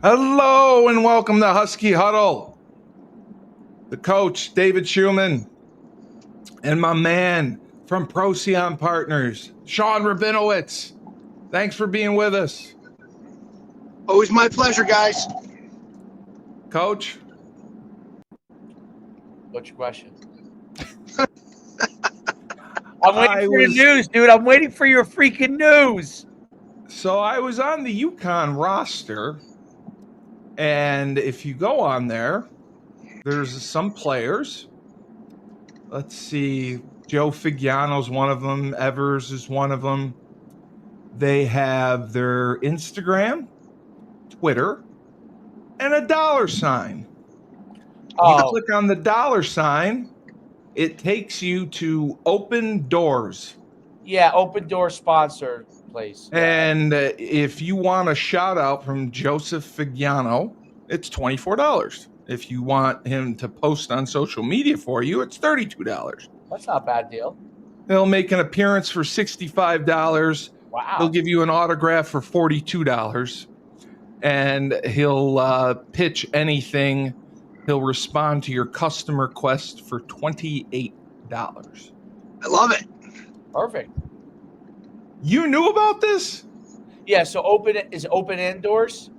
Hello and welcome to Husky Huddle. The coach, David Schuman, and my man from Parseghian Partners, Sean Rabinowitz. Thanks for being with us. Always my pleasure, guys. Coach? What's your question? I'm waiting for the news, dude. I'm waiting for your freaking news. So I was on the UConn roster, and if you go on there, there's some players. Let's see. Joe Figiano's one of them. Evers is one of them. They have their Instagram, Twitter, and a dollar sign. You click on the dollar sign, it takes you to Open Doors. Yeah, Open Door sponsor place. And if you want a shout out from Joseph Figiano, it's $24. If you want him to post on social media for you, it's $32. That's not a bad deal. He'll make an appearance for $65. Wow. He'll give you an autograph for $42. And he'll pitch anything. He'll respond to your custom request for $28. I love it. Perfect. You knew about this? Yeah, so open indoors?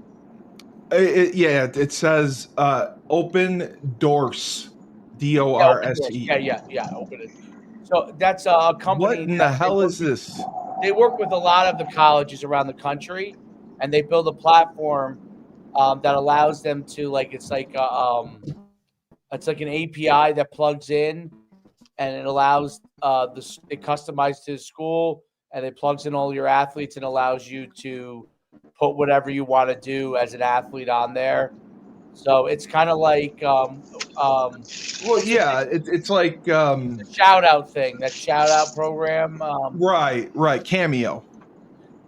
It says Open Doors. D-O-R-S-E. Yeah, Open it. So that's a company. What in the hell is this? They work with a lot of the colleges around the country, and they build a platform that allows them to, it's like an API that plugs in, and it allows it customized to the school, and it plugs in all your athletes and allows you to put whatever you want to do as an athlete on there. So it's kind of like, it's like the shout out thing, that shout out program. Right, Cameo.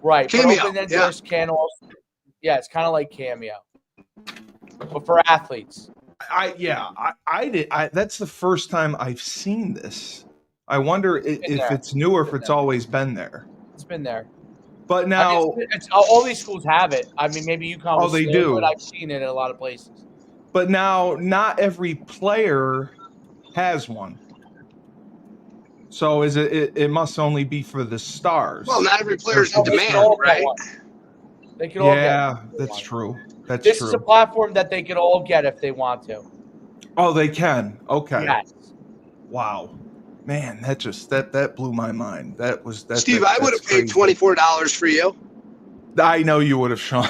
Right, Cameo, but Open Indoors can also, it's kind of like Cameo, but for athletes. That's the first time I've seen this. I wonder if it's new or if it's always been there. It's been there. But now, all these schools have it. I mean, maybe UConn. They do. But I've seen it in a lot of places. But now, not every player has one. So it must only be for the stars. Well, not every player's in demand, right? They can all get. Yeah, that's true. This is a platform that they could all get if they want to. Oh, they can. Okay. Yes. Wow. Man, that blew my mind. Steve, I would have paid $24 for you. I know you would have, Sean.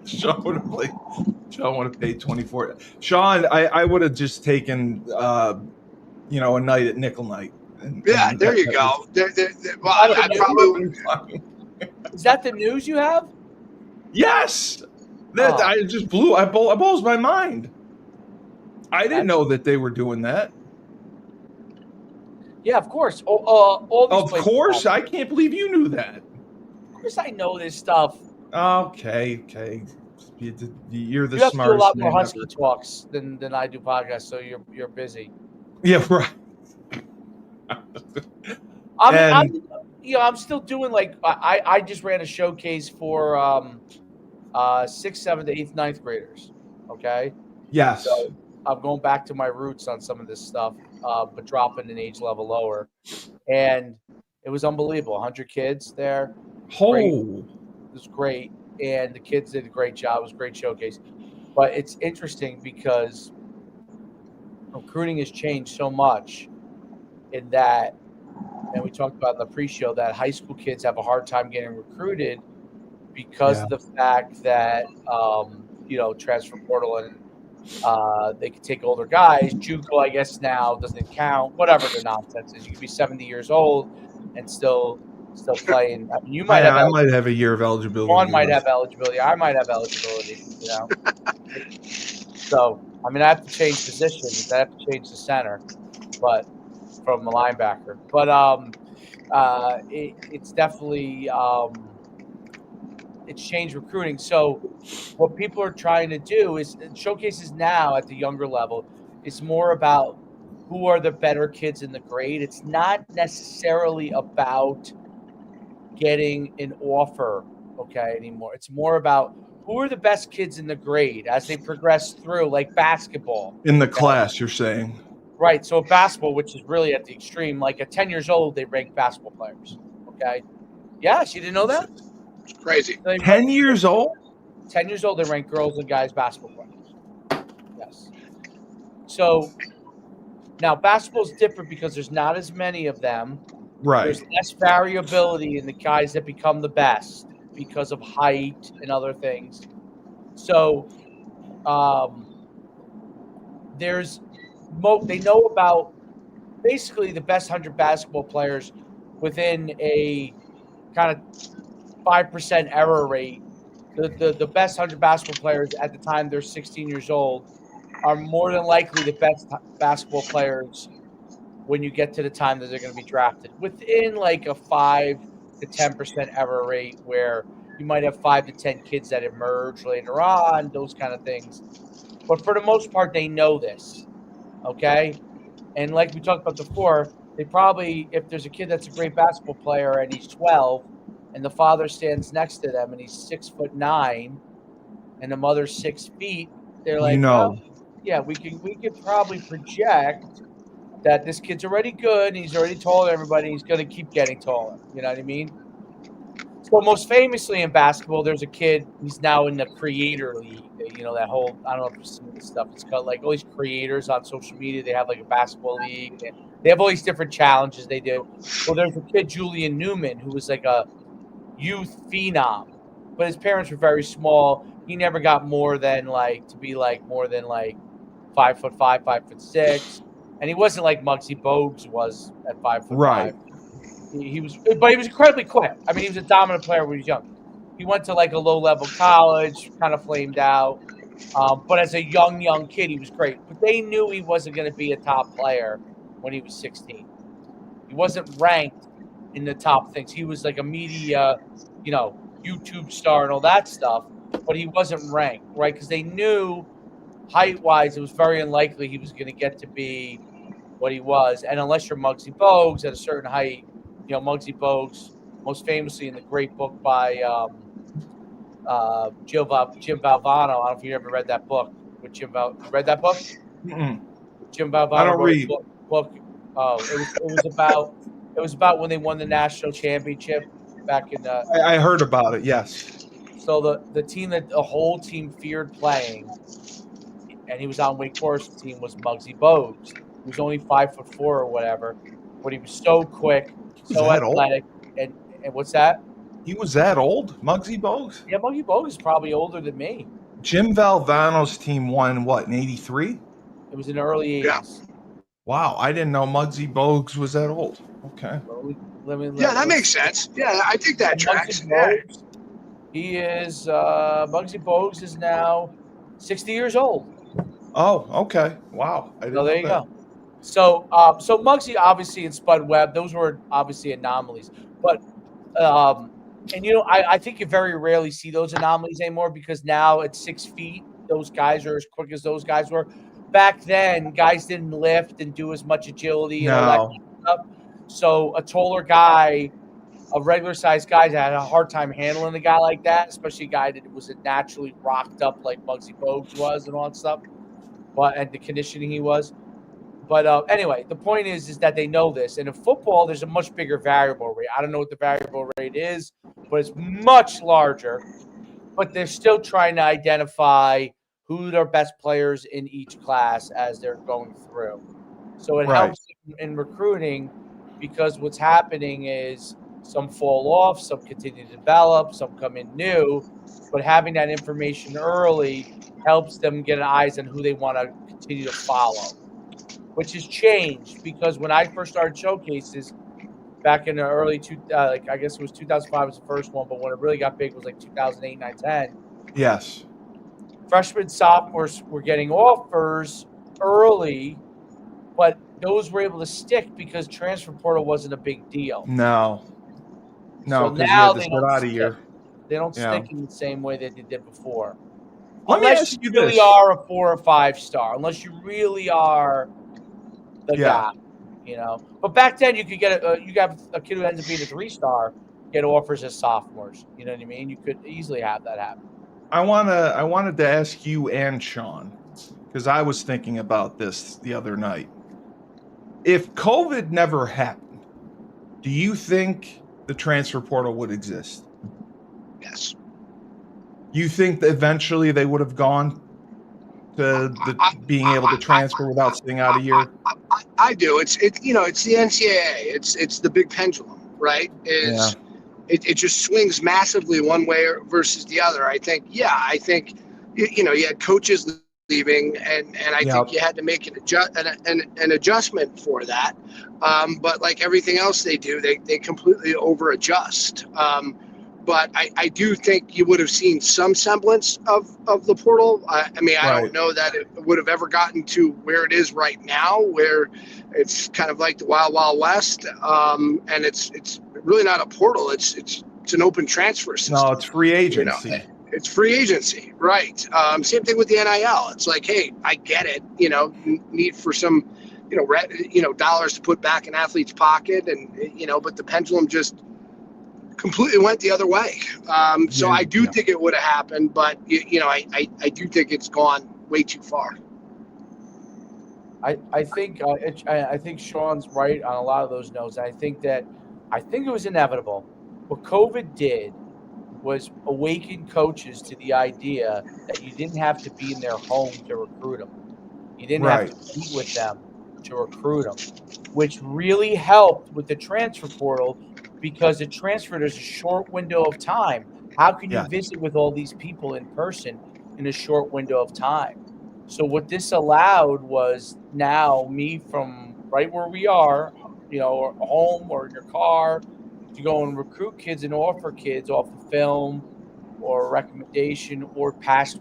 Sean would have paid $24. Sean, I would have just taken a night at Nickel Night. There you go. I probably. Is that the news you have? Yes. I just blows my mind. I didn't know that they were doing that. Yeah, of course. All these of course, I can't believe you knew that. Of course, I know this stuff. Okay. You're the smartest man. You have to do a lot more Husky talks than I do podcasts, so you're busy. Yeah, right. I'm still doing I just ran a showcase for 6th, 7th, 8th, 9th graders. Okay. Yes. So I'm going back to my roots on some of this stuff, but dropping an age level lower, and it was unbelievable. 100 kids there. It was great, and the kids did a great job. It was a great showcase. But it's interesting because recruiting has changed so much in that, and we talked about in the pre-show, that high school kids have a hard time getting recruited because of the fact that transfer portal and they can take older guys. JUCO, I guess now doesn't count. Whatever the nonsense is, you can be 70 years old and still playing. I mean, I might have a year of eligibility. One might have eligibility. I might have eligibility. So I mean, I have to change positions. I have to change the center, but from a linebacker. But it's definitely it's changed recruiting. So what people are trying to do is showcases now at the younger level is more about who are the better kids in the grade. It's not necessarily about getting an offer, anymore. It's more about who are the best kids in the grade as they progress through, like basketball. In the class, you're saying. Right. So basketball, which is really at the extreme, like at 10 years old, they rank basketball players. Okay. Yes, you didn't know that? It's crazy. 10 years old? 10 years old, they rank girls and guys basketball players. Yes. So now basketball is different because there's not as many of them. Right. There's less variability in the guys that become the best because of height and other things. So they know about basically the best 100 basketball players within a kind of 5% error rate. The best 100 basketball players at the time they're 16 years old are more than likely the best basketball players when you get to the time that they're going to be drafted, within like a 5 to 10% error rate, where you might have 5 to 10 kids that emerge later on, those kind of things. But for the most part, they know this, okay? And like we talked about before, they probably, if there's a kid that's a great basketball player and he's 12, and the father stands next to them and he's 6'9", and the mother's 6 feet, they're like, well, yeah, we could probably project that this kid's already good and he's already taller than everybody. He's going to keep getting taller. You know what I mean? So most famously in basketball, there's a kid. He's now in the creator league. You know, that whole, I don't know if you've seen this stuff. It's called like all these creators on social media. They have like a basketball league. And they have all these different challenges they do. Well, there's a kid, Julian Newman, who was like a youth phenom, but his parents were very small. He never got more than like 5'5", 5'6". And he wasn't like Muggsy Bogues was at 5'5". Right. He was incredibly quick. I mean, he was a dominant player when he was young. He went to like a low-level college, kind of flamed out. But as a young kid, he was great. But they knew he wasn't going to be a top player when he was 16. He wasn't ranked in the top things. He was like a media, YouTube star and all that stuff. But he wasn't ranked, right? Because they knew height-wise, it was very unlikely he was going to get to be what he was. And unless you're Muggsy Bogues at a certain height, Muggsy Bogues, most famously in the great book by Jim Valvano. I don't know if you ever read that book with Jim Val. You read that book? Mm-mm. Jim Valvano I don't wrote read. a book. Oh, it was about when they won the national championship back in the. I heard about it. Yes. So the team that the whole team feared playing, and he was on Wake Forest team, was Muggsy Bogues. He was only 5'4" or whatever, but he was so quick, so athletic, and what's that? He was that old, Muggsy Bogues? Yeah, Muggsy Bogues is probably older than me. Jim Valvano's team won what, in '83? It was in the early 80s. Yeah. Wow, I didn't know Muggsy Bogues was that old. Okay. That makes sense. Yeah, I think that tracks. Bogues, he is Muggsy Bogues is now 60 years old. Oh, okay. Wow. There you go. So Muggsy obviously and Spud Webb, those were obviously anomalies. But I think you very rarely see those anomalies anymore, because now at 6 feet, those guys are as quick as those guys were. Back then, guys didn't lift and do as much agility and all that kind of stuff. So a taller guy, a regular sized guy, had a hard time handling a guy like that, especially a guy that was naturally rocked up like Muggsy Bogues was and all that stuff. And the conditioning he was. But anyway, the point is that they know this. And in football, there's a much bigger variable rate. I don't know what the variable rate is, but it's much larger. But they're still trying to identify who their best players in each class as they're going through. So it helps in recruiting, because what's happening is some fall off, some continue to develop, some come in new. But having that information early helps them get eyes on who they want to continue to follow, which has changed, because when I first started showcases back in the early I guess it was 2005 was the first one, but when it really got big was like 2008, 9, 10. Yes. Freshmen, sophomores were getting offers early, but those were able to stick because transfer portal wasn't a big deal. No, so now they don't stick. They don't stick in the same way that they did before. Unless you really are a 4 or 5 star, unless you really are the guy, But back then, you could get you got a kid who ends up being a 3-star, get offers as sophomores. You know what I mean? You could easily have that happen. I wanted to ask you and Sean, because I was thinking about this the other night. If COVID never happened, do you think the transfer portal would exist? Yes. You think that eventually they would have gone to being able to transfer without sitting out a year? I do. It's the NCAA. It's the big pendulum, right? Yeah. It just swings massively one way versus the other. I think you had coaches leaving, and I think you had to make an adjustment for that. But like everything else they do, they completely over adjust. But I do think you would have seen some semblance of the portal. I don't know that it would have ever gotten to where it is right now, where it's kind of like the Wild Wild West, and it's really not a portal. It's an open transfer system. No, it's free agency. It's free agency, right? Same thing with the NIL. It's like, hey, I get it. Need for some, dollars to put back in athlete's pocket, and but the pendulum just completely went the other way. So I do think it would have happened, but I do think it's gone way too far. I think Sean's right on a lot of those notes. I think it was inevitable. What COVID did was awaken coaches to the idea that you didn't have to be in their home to recruit them. You didn't have to meet with them to recruit them, which really helped with the transfer portal. Because the transfer, there's a short window of time. How can you visit with all these people in person in a short window of time? So what this allowed was now me from right where we are, or home or in your car, to go and recruit kids and offer kids off of film or recommendation or past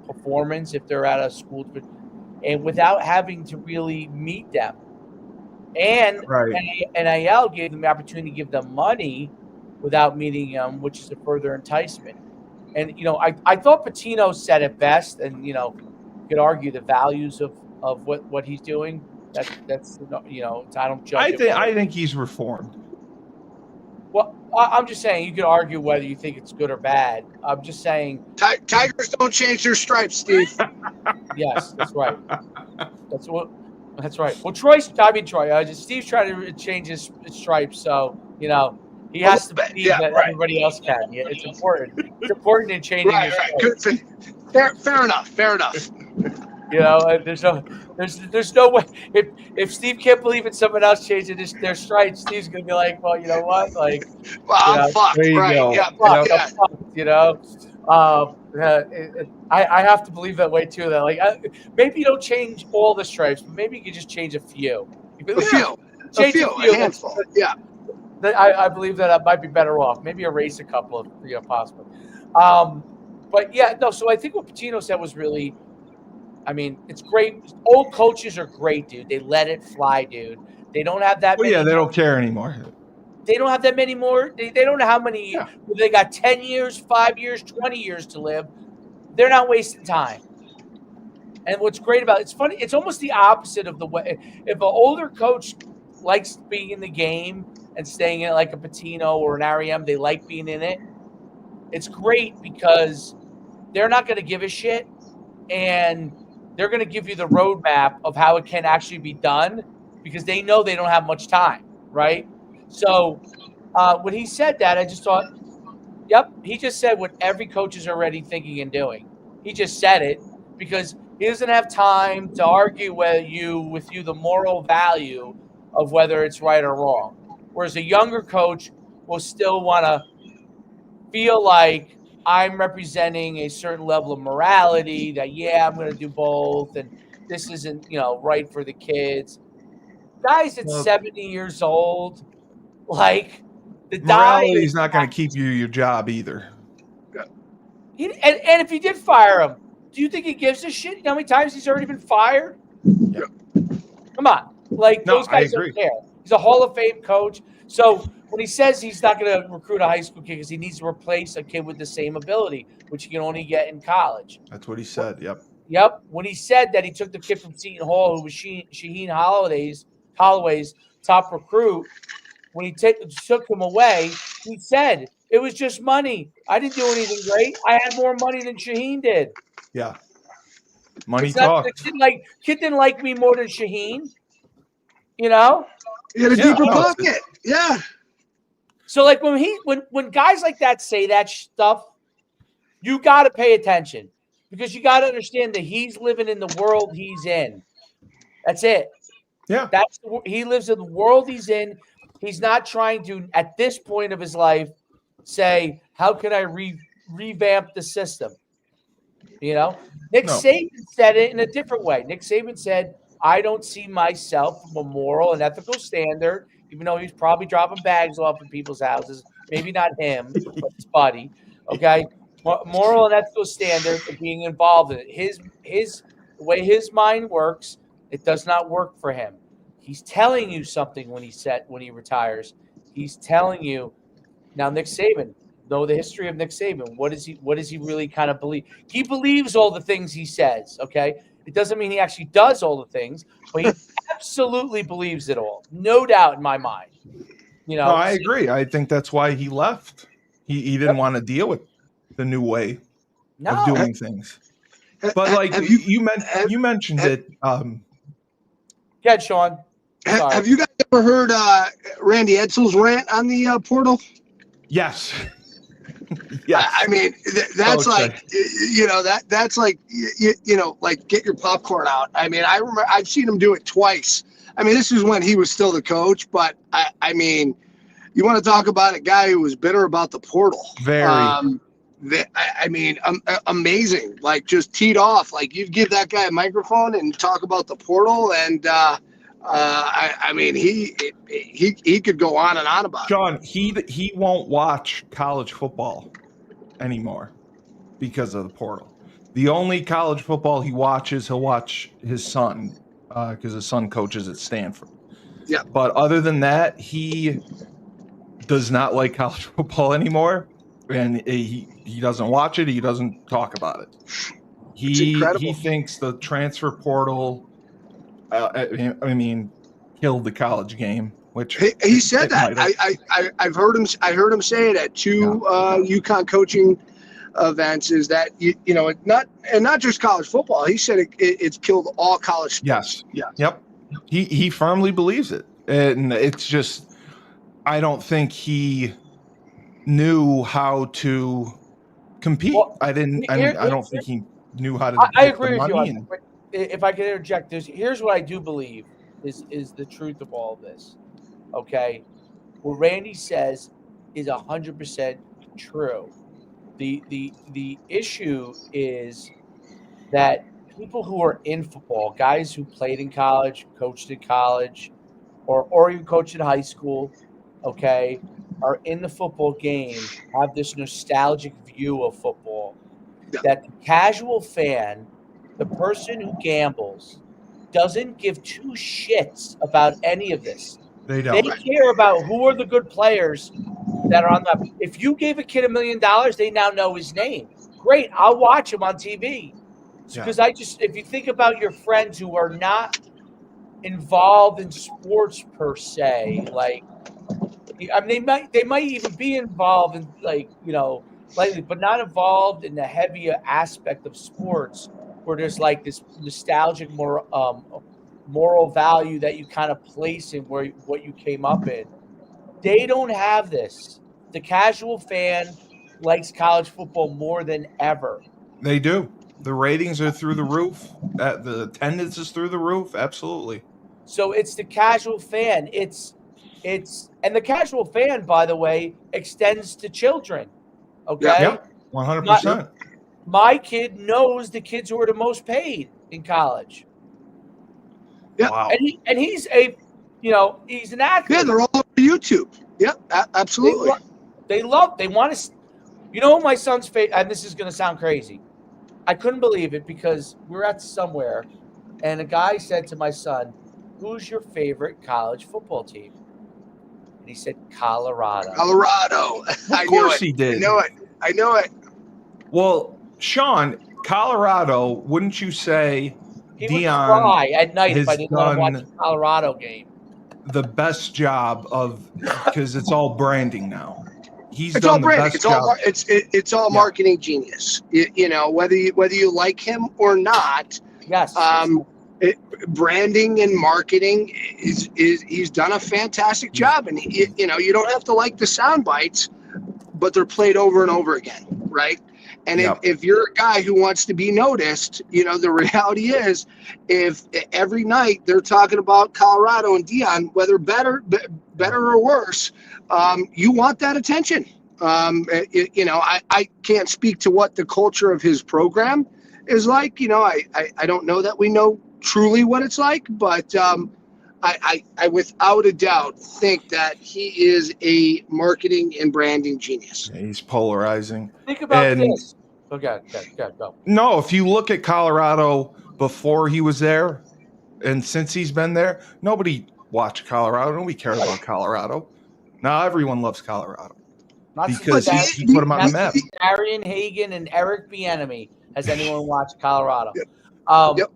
performance if they're at a school, and without having to really meet them. And NIL gave them the opportunity to give them money without meeting them, which is a further enticement. And, I thought Pitino said it best, and, you could argue the values of what he's doing. That's I don't judge I think he's reformed. Well, I'm just saying you could argue whether you think it's good or bad. I'm just saying. Tigers don't change their stripes, Steve. Yes, that's right. That's right. Well, Steve's trying to change his stripes, so he has to believe that everybody else can. Yeah, it's important. It's important in changing your stripes. Fair enough. There's no way. If Steve can't believe in someone else changing their stripes, Steve's gonna be like, well, you know what? Like, I'm fucked. There you right? go. Yeah, fucked. I have to believe that way too. That maybe you don't change all the stripes, but maybe you can just change a few. A handful. Yeah. I believe that I might be better off. Maybe erase a couple of possibly. But yeah, no. So I think what Pitino said was really. It's great. Old coaches are great, dude. They let it fly, dude. They don't have that many. Yeah, they don't care anymore. They don't have that many more. They don't know how many. Yeah. They got 10 years, 5 years, 20 years to live. They're not wasting time. And what's great about it's funny. It's almost the opposite of the way. If an older coach likes being in the game and staying in it, like a Pitino or an REM, they like being in it. It's great because they're not going to give a shit, and they're going to give you the roadmap of how it can actually be done because they know they don't have much time, right? So when he said that, I just thought, yep, he just said what every coach is already thinking and doing. He just said it because he doesn't have time to argue with you the moral value of whether it's right or wrong. Whereas a younger coach will still want to feel like I'm representing a certain level of morality that, I'm going to do both. And this isn't, right for the kids. Guys at 70 years old, like the morality is not going to keep you your job either. And if you did fire him, do you think he gives a shit? You know how many times he's already been fired? Yeah. Come on. Those guys don't care. He's a Hall of Fame coach. So when he says he's not going to recruit a high school kid because he needs to replace a kid with the same ability, which you can only get in college. That's what he said. Yep. When he said that he took the kid from Seton Hall, who was Shaheen Holloway's top recruit, when he took him away, he said It was just money. I didn't do anything great. I had more money than Shaheen did. Yeah. Money It's not talk. the kid didn't like me more than Shaheen. You know? He had a deeper pocket. Yeah. So like when guys like that say that stuff, you got to pay attention because you got to understand that he's living in the world he's in. That's it. Yeah. He lives in the world he's in. He's not trying to, at this point of his life, say, how can I revamp the system? Nick Saban said it in a different way. Nick Saban said, I don't see myself from a moral and ethical standard, even though he's probably dropping bags off in people's houses. Maybe not him, but his buddy. Okay. Moral and ethical standard of being involved in it. The way his mind works, it does not work for him. He's telling you something when he retires. He's telling you now. Nick Saban, know the history of Nick Saban. What does he really kind of believe? He believes all the things he says. Okay, it doesn't mean he actually does all the things, but he absolutely believes it all. No doubt in my mind. No, I agree. I think that's why he left. He didn't want to deal with the new way of doing things. But like you mentioned it. Yeah, Sean. Have you guys ever heard Randy Edsel's rant on the portal? Yes. Yes. I mean, that's like, that's like, like get your popcorn out. I mean, I remember I've seen him do it twice. I mean, this is when he was still the coach, but I mean, you want to talk about a guy who was bitter about the portal. Very. Amazing. Like just teed off. Like you give that guy a microphone and talk about the portal, and I mean, he could go on and on about John, it. He won't watch college football anymore because of the portal. The only college football he watches, he'll watch his son because his son coaches at Stanford. Yeah. But other than that, he does not like college football anymore, and he doesn't watch it. He doesn't talk about it. He thinks the transfer portal. I mean, killed the college game. Which he said that. I've heard him. I heard him say it at two UConn coaching events. Is that not just college football? He said it's killed all college sports. Yes. Yep. He firmly believes it, and it's just I don't think he knew how to compete. Well, I don't think he knew how to. I agree with you. If I could interject, here's what I do believe is the truth of all of this. Okay, what Randy says is 100% true. The issue is that people who are in football, guys who played in college, coached in college, or even coached in high school, okay, are in the football game, have this nostalgic view of football. Yeah. That the casual fan, the person who gambles, doesn't give two shits about any of this. They don't. They care about who are the good players that are on the. If you gave a kid $1 million, they now know his name. Great, I'll watch him on TV. Because if you think about your friends who are not involved in sports per se, like, I mean, they might even be involved in slightly, but not involved in the heavier aspect of sports, where there's like this nostalgic moral value that you kind of place in what you came up in. They don't have this. The casual fan likes college football more than ever. They do. The ratings are through the roof. The attendance is through the roof. Absolutely. So it's the casual fan. And the casual fan, by the way, extends to children. Okay. Yep. 100%. My kid knows the kids who are the most paid in college. Yeah. Wow. And he's he's an athlete. Yeah, they're all over YouTube. Yep, absolutely. They want to. My son's favorite, and this is going to sound crazy. I couldn't believe it because we were at somewhere, and a guy said to my son, "Who's your favorite college football team?" And he said, "Colorado." Colorado. Of course he did. I know it. Well, Sean, Colorado, wouldn't you say he Dion would cry at night if I didn't want to watch a Colorado game? The best job because it's all branding now. He's It's done all the branding. best It's all job. it's all marketing genius. Whether you like him or not. Yes. Branding and marketing is he's done a fantastic job, and you don't have to like the sound bites, but they're played over and over again, right? And if you're a guy who wants to be noticed, the reality is, if every night they're talking about Colorado and Deion, whether better or worse, you want that attention. I can't speak to what the culture of his program is like. I don't know that we know truly what it's like, but I without a doubt think that he is a marketing and branding genius. Yeah, he's polarizing. Think about this. Okay, go. No, if you look at Colorado before he was there and since he's been there, nobody watched Colorado. Nobody cared about Colorado. Now everyone loves Colorado because he put him on the map. Arian Hagen and Eric Bieniemy. Has anyone watched Colorado? Yep.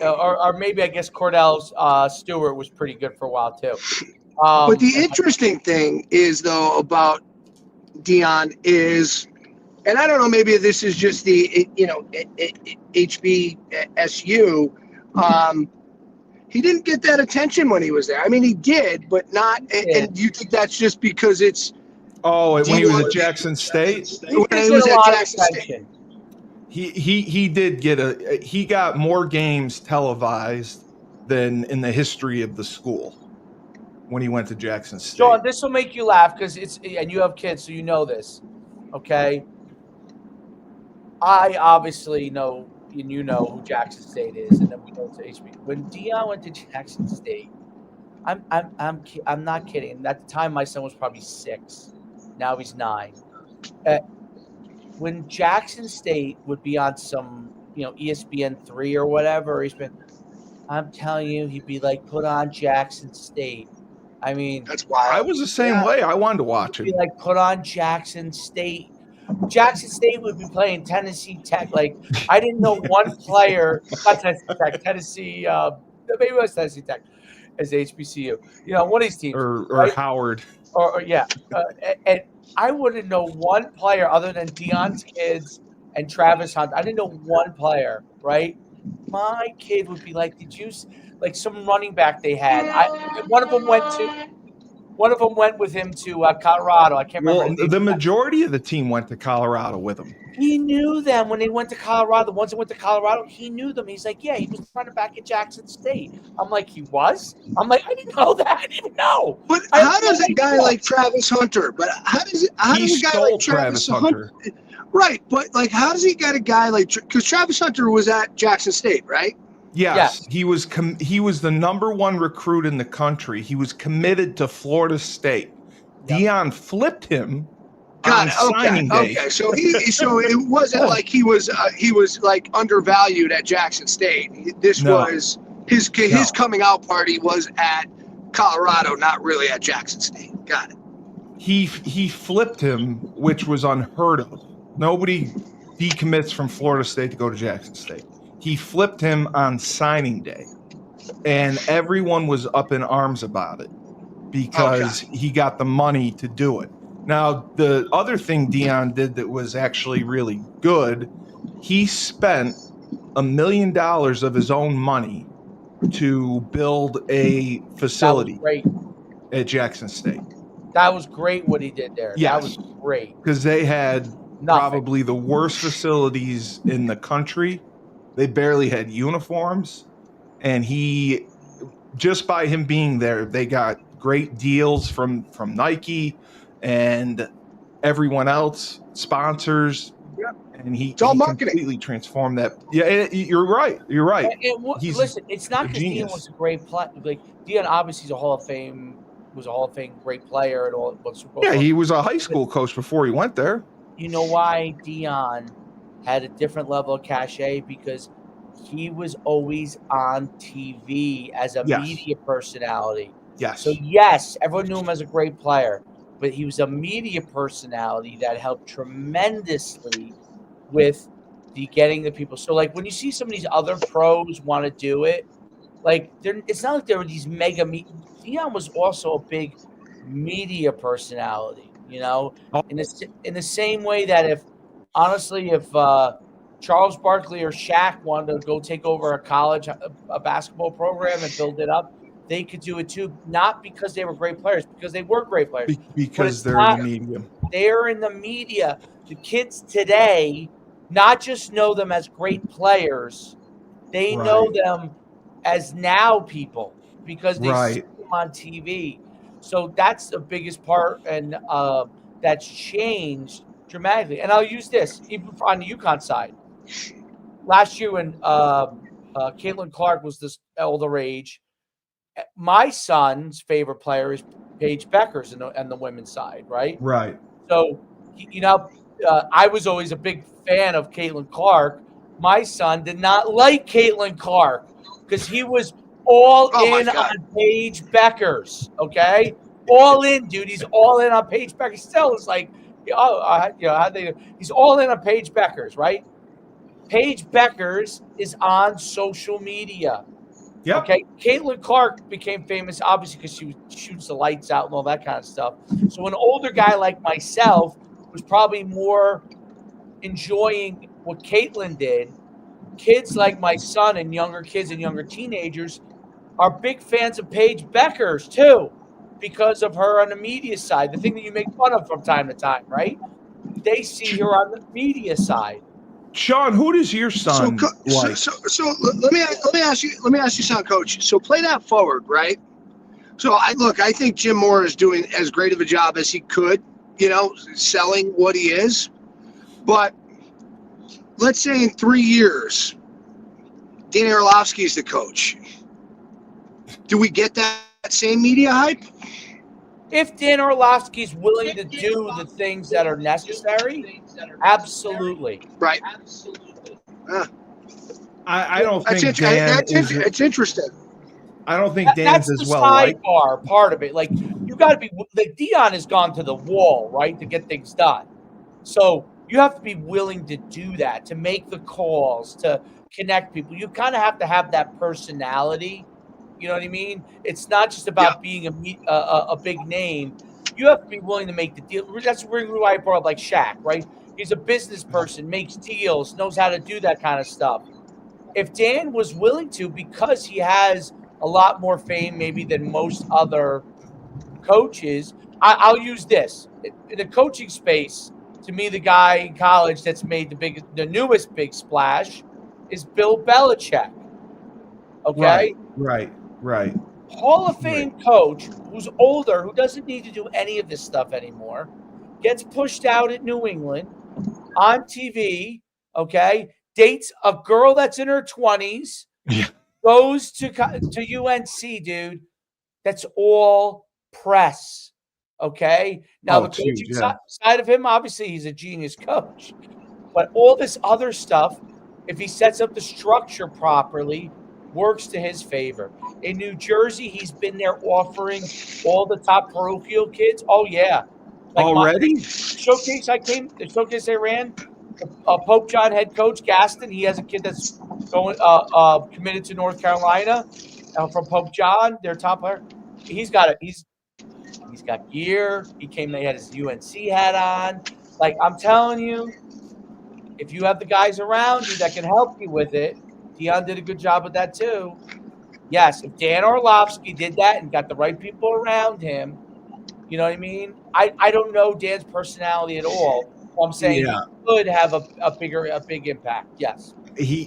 Or maybe I guess Cordell Stewart was pretty good for a while too. But the interesting thing is, though, about Deion is, and I don't know, maybe this is just the HBSU. He didn't get that attention when he was there. I mean, he did, but not. And you think that's just because it's? Oh, when he was at Jackson State. When he was at Jackson State. He got more games televised than in the history of the school when he went to Jackson State. John, this will make you laugh because and you have kids, so you know this. Okay. I obviously know, and you know who Jackson State is, and then we go to HB. When Deion went to Jackson State, I'm not kidding. At the time, my son was probably 6. Now he's 9. When Jackson State would be on some, ESPN 3 or whatever, I'm telling you, he'd be like, put on Jackson State. I mean, that's why I was the same way. I wanted to watch it. Be like, put on Jackson State. Jackson State would be playing Tennessee Tech. Like, I didn't know one player, not Tennessee Tech, Tennessee, maybe it was Tennessee Tech as HBCU. One of these teams. Or right? Howard. And I wouldn't know one player other than Deion's kids and Travis Hunt. I didn't know one player, right? My kid would be like, did you, like some running back they had. One of them went with him to Colorado. I can't remember. Well, the majority of the team went to Colorado with him. He knew them when they went to Colorado. The ones that went to Colorado, he knew them. He's like, yeah, he was running back at Jackson State. I'm like, he was? I'm like, I didn't know that. I didn't even know. But how does a guy like Travis Hunter? But how does a guy like Travis Hunter? Right, but like, how does he get a guy like? Because Travis Hunter was at Jackson State, right? Yes. He was the number 1 recruit in the country. He was committed to Florida State. Yep. Deion flipped him on signing day. Okay, so it wasn't like he was like undervalued at Jackson State. This was his coming out party was at Colorado, not really at Jackson State. Got it. He flipped him, which was unheard of. Nobody decommits from Florida State to go to Jackson State. He flipped him on signing day, and everyone was up in arms about it because he got the money to do it. Now, the other thing Deion did that was actually really good, he spent $1 million of his own money to build a facility at Jackson State. That was great what he did there. Yes. That was great. Because they had probably the worst facilities in the country. They barely had uniforms, and just by him being there, they got great deals from Nike and everyone else, sponsors, and he completely transformed that. Yeah, you're right. You're right. Listen, it's not because Deion was a great player. Like Deion, obviously, was a Hall of Fame great player and all. Yeah, he was a high school coach before he went there. You know why Deion had a different level of cachet? Because he was always on TV as a media personality. Yes. So yes, everyone knew him as a great player, but he was a media personality that helped tremendously with getting the people. So like when you see some of these other pros want to do it, like it's not like there were these mega. Deion was also a big media personality. Oh. in the same way that if Charles Barkley or Shaq wanted to go take over a college, a basketball program and build it up, they could do it too. Not because they were great players, because they were great players. Because they're in the media. They're in the media. The kids today not just know them as great players, they know them as now people because they see them on TV. So that's the biggest part, and that's changed dramatically. And I'll use this even on the UConn side. Last year when Caitlin Clark was this older age, my son's favorite player is Paige Beckers on the women's side, right? Right. So, I was always a big fan of Caitlin Clark. My son did not like Caitlin Clark because he was all in on Paige Beckers. Okay, all in, dude. He's all in on Paige Beckers. Still, it's like, he's all in on Paige Beckers, right? Paige Beckers is on social media. Yeah. Okay. Caitlin Clark became famous, obviously, because she shoots the lights out and all that kind of stuff. So an older guy like myself was probably more enjoying what Caitlin did. Kids like my son and younger kids and younger teenagers are big fans of Paige Beckers too, because of her on the media side. The thing that you make fun of from time to time, right? They see her on the media side. Sean, who does your son like? So let me ask you something, Coach. So play that forward, right? So I think Jim Moore is doing as great of a job as he could, selling what he is. But let's say in 3 years, Dan Orlovsky is the coach. Do we get that same media hype? If Dan Orlovsky is willing to do the things that are necessary, absolutely. Right. I don't think Dan is. It's interesting. I don't think Dan's as well. That's the sidebar part of it. Like, you got to be like, Dion has gone to the wall, right, to get things done. So you have to be willing to do that, to make the calls, to connect people. You kind of have to have that personality. You know what I mean? It's not just about being a big name. You have to be willing to make the deal. That's really why I brought up like Shaq, right? He's a business person, makes deals, knows how to do that kind of stuff. If Dan was willing to, because he has a lot more fame maybe than most other coaches, I'll use this. In the coaching space, to me, the guy in college that's made the newest big splash is Bill Belichick. Okay? Right. Hall of Fame coach who's older, who doesn't need to do any of this stuff anymore, gets pushed out at New England on TV, okay? Dates a girl that's in her 20s, goes to UNC, dude. That's all press, okay? Now, the coaching side of him, obviously, he's a genius coach. But all this other stuff, if he sets up the structure properly, works to his favor. In New Jersey, he's been there offering all the top parochial kids. Oh, yeah. Like already? The showcase I ran, Pope John head coach Gaston, he has a kid that's going committed to North Carolina from Pope John, their top player. He's got gear. They had his UNC hat on. Like, I'm telling you, if you have the guys around you that can help you with it, Dion did a good job with that too. Yes, if Dan Orlovsky did that and got the right people around him, you know what I mean? I don't know Dan's personality at all. I'm saying he could have a big impact. Yes.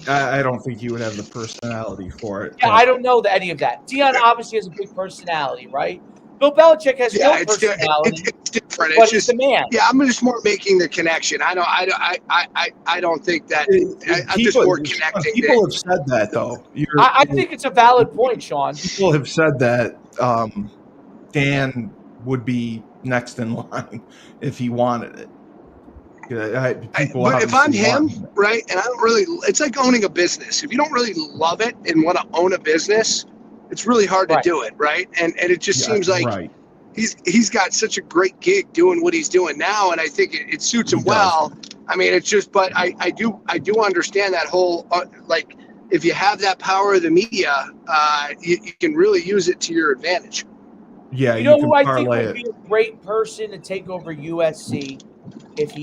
I don't think he would have the personality for it. Yeah, I don't know any of that. Dion obviously has a big personality, right? Bill Belichick has no personality. It's different. But it's the man. Yeah, I'm just more making the connection. I don't think that. I'm just more connecting. People have said that though. I think it's a valid point, Sean. People have said that Dan would be next in line if he wanted it. But if I'm him, right, and I don't really, it's like owning a business. If you don't really love it and want to own a business, it's really hard to do it, right? And it just seems like he's got such a great gig doing what he's doing now, and I think it suits him well. I mean, it's just, but I do understand that whole like, if you have that power of the media, you can really use it to your advantage. Yeah, You you know who can I think parlay would it. be a great person to take over USC if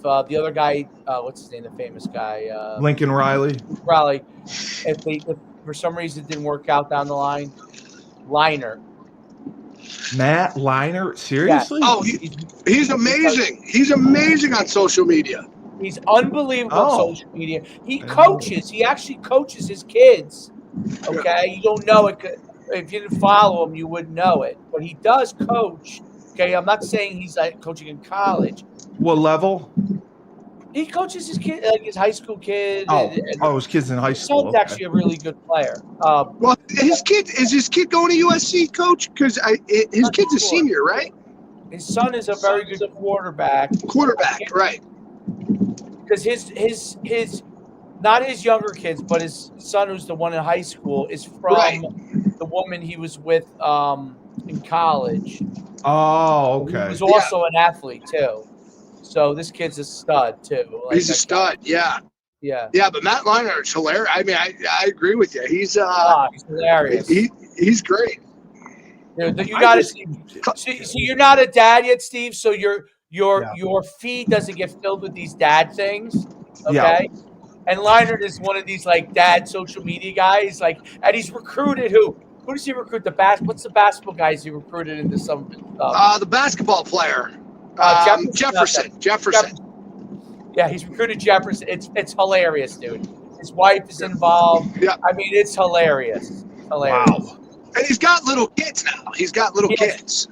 the other guy, what's his name, the famous guy, Lincoln Riley, Raleigh, if for some reason it didn't work out down the line, Liner. Matt Liner. Yeah. Seriously? Oh, he's amazing. He's amazing on social media. He's unbelievable on Oh, social media. He I didn't know. coaches. He actually coaches his kids. Okay, you don't know it if you didn't follow him, you wouldn't know it. But he does coach. Okay, I'm not saying he's like coaching in college. What level? He coaches his kid, like his high school kid. Oh, his kid's in high His school. son's Okay. actually a really good player. Well, his kid going to USC, coach? Because his Not kid's a sure. senior, right? His son is a very good quarterback. Quarterback, right? Because his not his younger kids, but his son, who's the one in high school, is from Right. the woman he was with in college. Oh, He okay. was also an athlete too. So this kid's a stud too. Like, He's a stud. Yeah. Yeah. Yeah, but Matt Liner is hilarious. I mean, I agree with you. He's he's hilarious. He's great. You got to see. So you're not a dad yet, Steve. So your feed doesn't get filled with these dad things. Okay. Yeah. And Leinert is one of these like dad social media guys. Like, and he's recruited who? Who does he recruit? What's the basketball guys he recruited into some the basketball player. Jefferson. Yeah, he's recruited Jefferson. It's hilarious, dude. His wife is involved. Yeah. I mean, it's hilarious. Wow. And he's got little kids now. He's got little kids.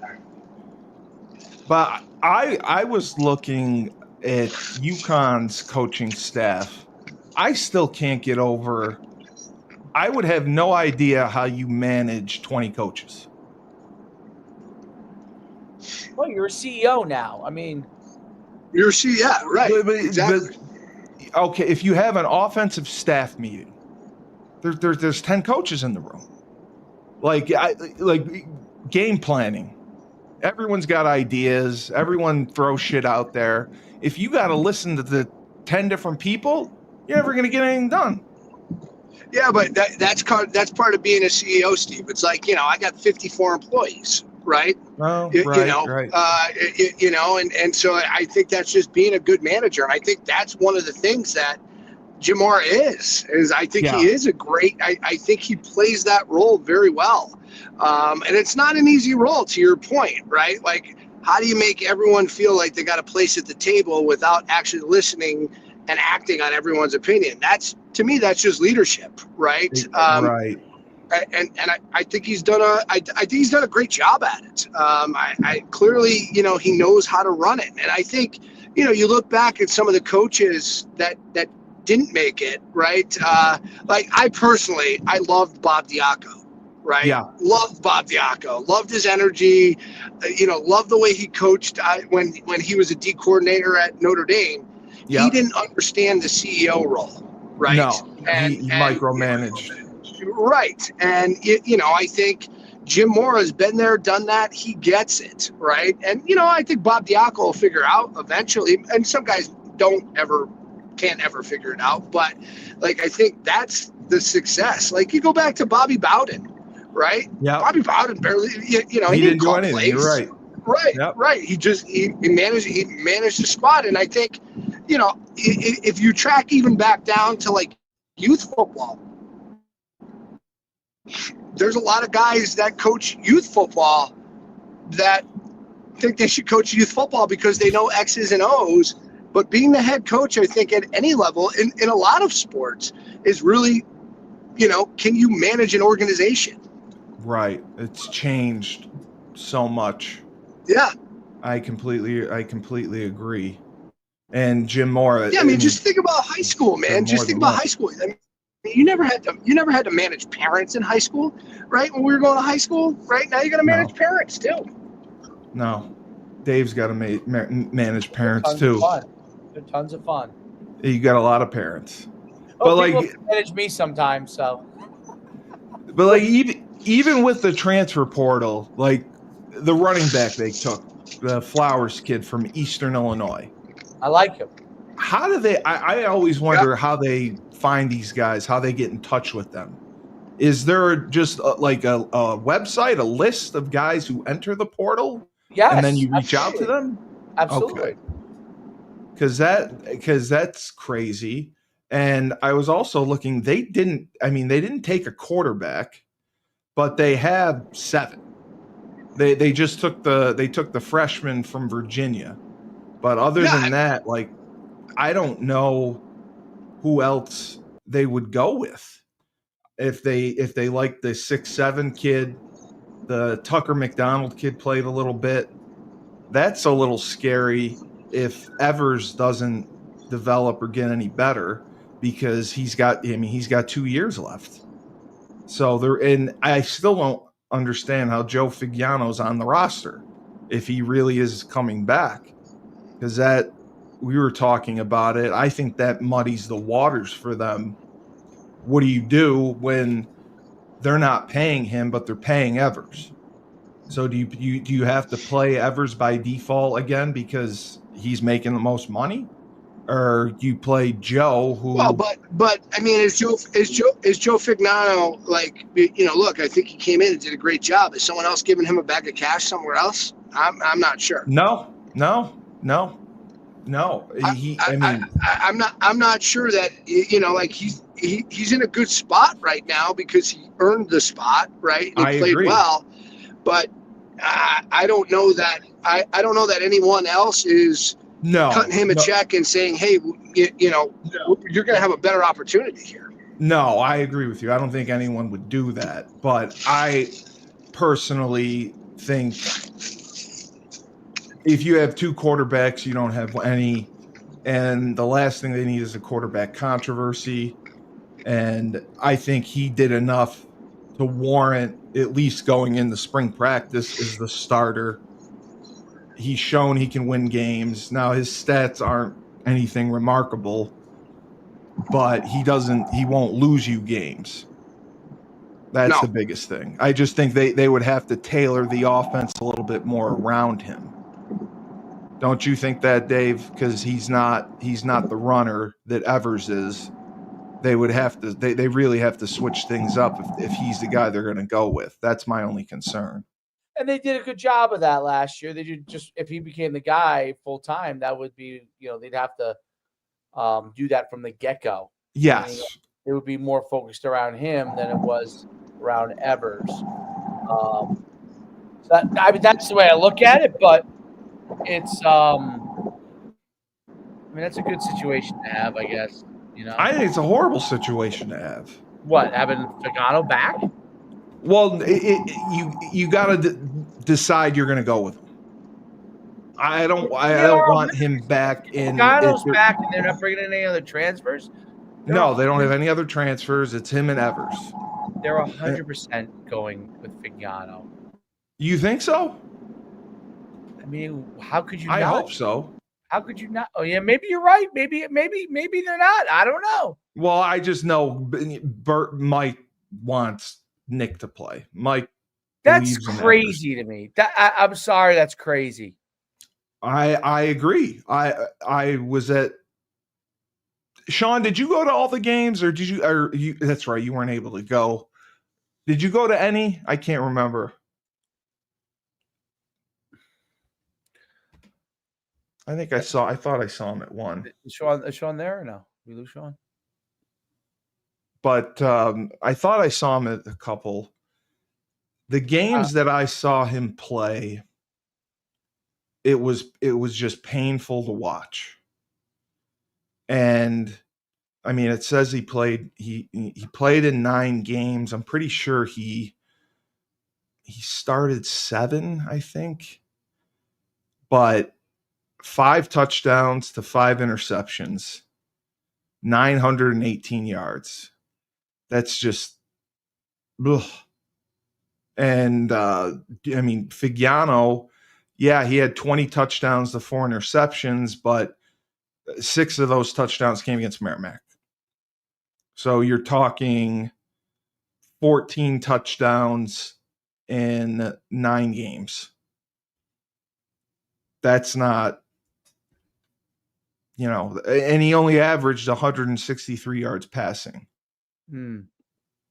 But I was looking at UConn's coaching staff. I still can't get over. I would have no idea how you manage 20 coaches. Well, you're a CEO now. I mean, you're a CEO, yeah, right? Exactly. Okay, if you have an offensive staff meeting, there's 10 coaches in the room. Like game planning. Everyone's got ideas. Everyone throws shit out there. If you got to listen to the 10 different people, you're never going to get anything done. Yeah, but that's part of being a CEO, Steve. It's like, I got 54 employees, right? Oh, right. And so I think that's just being a good manager. And I think that's one of the things that Jim Mora is I think he is a great, I think he plays that role very well. And it's not an easy role, to your point, right? Like, how do you make everyone feel like they got a place at the table without actually listening and acting on everyone's opinion? To me, that's just leadership, right? Right. And I think he's done a great job at it. I clearly, he knows how to run it. And I think, you look back at some of the coaches that didn't make it, right? Like I loved Bob Diaco, right? Yeah. Loved Bob Diaco. Loved his energy. Loved the way he coached when he was a D coordinator at Notre Dame. Yep. He didn't understand the CEO role, right? No, he micromanaged. Right. And, I think Jim Mora's been there, done that. He gets it, right? And, I think Bob Diaco will figure out eventually. And some guys can't ever figure it out. But, like, I think that's the success. Like, you go back to Bobby Bowden, right? Yeah. Bobby Bowden barely, he didn't do anything. Plays. You're right. Right, yep. Right. He managed the squad. And I think, if you track even back down to, like, youth football, there's a lot of guys that coach youth football that think they should coach youth football because they know X's and O's. But being the head coach, I think at any level in a lot of sports is really, can you manage an organization? Right. It's changed so much. Yeah. I completely agree. And Jim Mora. Yeah, I mean, just think about high school, man. Just think about high school. I mean, you never had to manage parents in high school, right? When we were going to high school, right? Now you got to manage parents too. No, Dave's got to manage parents too. They're tons of fun. You got a lot of parents, but like manage me sometimes. So, but like even with the transfer portal, like the running back they took, the Flowers kid from Eastern Illinois. I like him. How do they? I always wonder how they find these guys, how they get in touch with them. Is there just like a website, a list of guys who enter the portal? Yes, and then you reach absolutely. out to them? Absolutely. Okay. Because that's crazy. And I was also looking, they didn't take a quarterback, but they have 7. They just took the freshman from Virginia. But other than that, like, I don't know who else they would go with if they like the 6'7" kid. The Tucker McDonald kid played a little bit. That's a little scary if Evers doesn't develop or get any better, because he's got 2 years left. So and I still don't understand how Joe Figiano's on the roster if he really is coming back, because that we were talking about it. I think that muddies the waters for them. What do you do when they're not paying him, but they're paying Evers? So do you have to play Evers by default again because he's making the most money, or you play Joe who? Well, but I mean, is Joe Fignano, like, look, I think he came in and did a great job. Is someone else giving him a bag of cash somewhere else? I'm not sure. No. I'm not sure that, like, he's in a good spot right now because he earned the spot, right? And he played agree. well, but I don't know that anyone else is cutting him a check and saying, hey, you're going to have a better opportunity here. No, I agree with you. I don't think anyone would do that, but I personally think if you have 2 quarterbacks, you don't have any, and the last thing they need is a quarterback controversy. And I think he did enough to warrant at least going into spring practice as the starter. He's shown he can win games. Now, his stats aren't anything remarkable, but he won't lose you games. That's the biggest thing. I just think they would have to tailor the offense a little bit more around him. Don't you think that, Dave? Because he's not the runner that Evers is. They would have to. They really have to switch things up if he's the guy they're going to go with. That's my only concern. And they did a good job of that last year. They did just, if he became the guy full time, that would be, they'd have to do that from the get go. Yes, meaning it would be more focused around him than it was around Evers. So that's the way I look at it. But it's, that's a good situation to have, I guess. I think it's a horrible situation to have. What, having Fagano back? Well, you got to decide you're going to go with him. I don't want him back in. Fagano's back, and they're not bringing in any other transfers. No, they don't have any other transfers. It's him and Evers. They're 100% going with Fagano. You think so? I mean, how could you? I hope so. How could you not? Oh yeah, maybe you're right. Maybe they're not. I don't know. Well, I just know Mike wants Nick to play. Mike, that's crazy to me. I'm sorry, that's crazy. I agree. I was at. Sean, did you go to all the games, or did you? Or you? That's right, you weren't able to go. Did you go to any? I can't remember. I think I thought I saw him at one. Is Sean there or no? We lose Sean. But I thought I saw him at a couple. The games that I saw him play, it was just painful to watch. And I mean, it says he played in 9 games. I'm pretty sure he started 7, I think. But 5 touchdowns to 5 interceptions, 918 yards. That's just, ugh. And I mean, Figiano, yeah, he had 20 touchdowns to 4 interceptions, but 6 of those touchdowns came against Merrimack. So you're talking 14 touchdowns in 9 games. That's not, and he only averaged 163 yards passing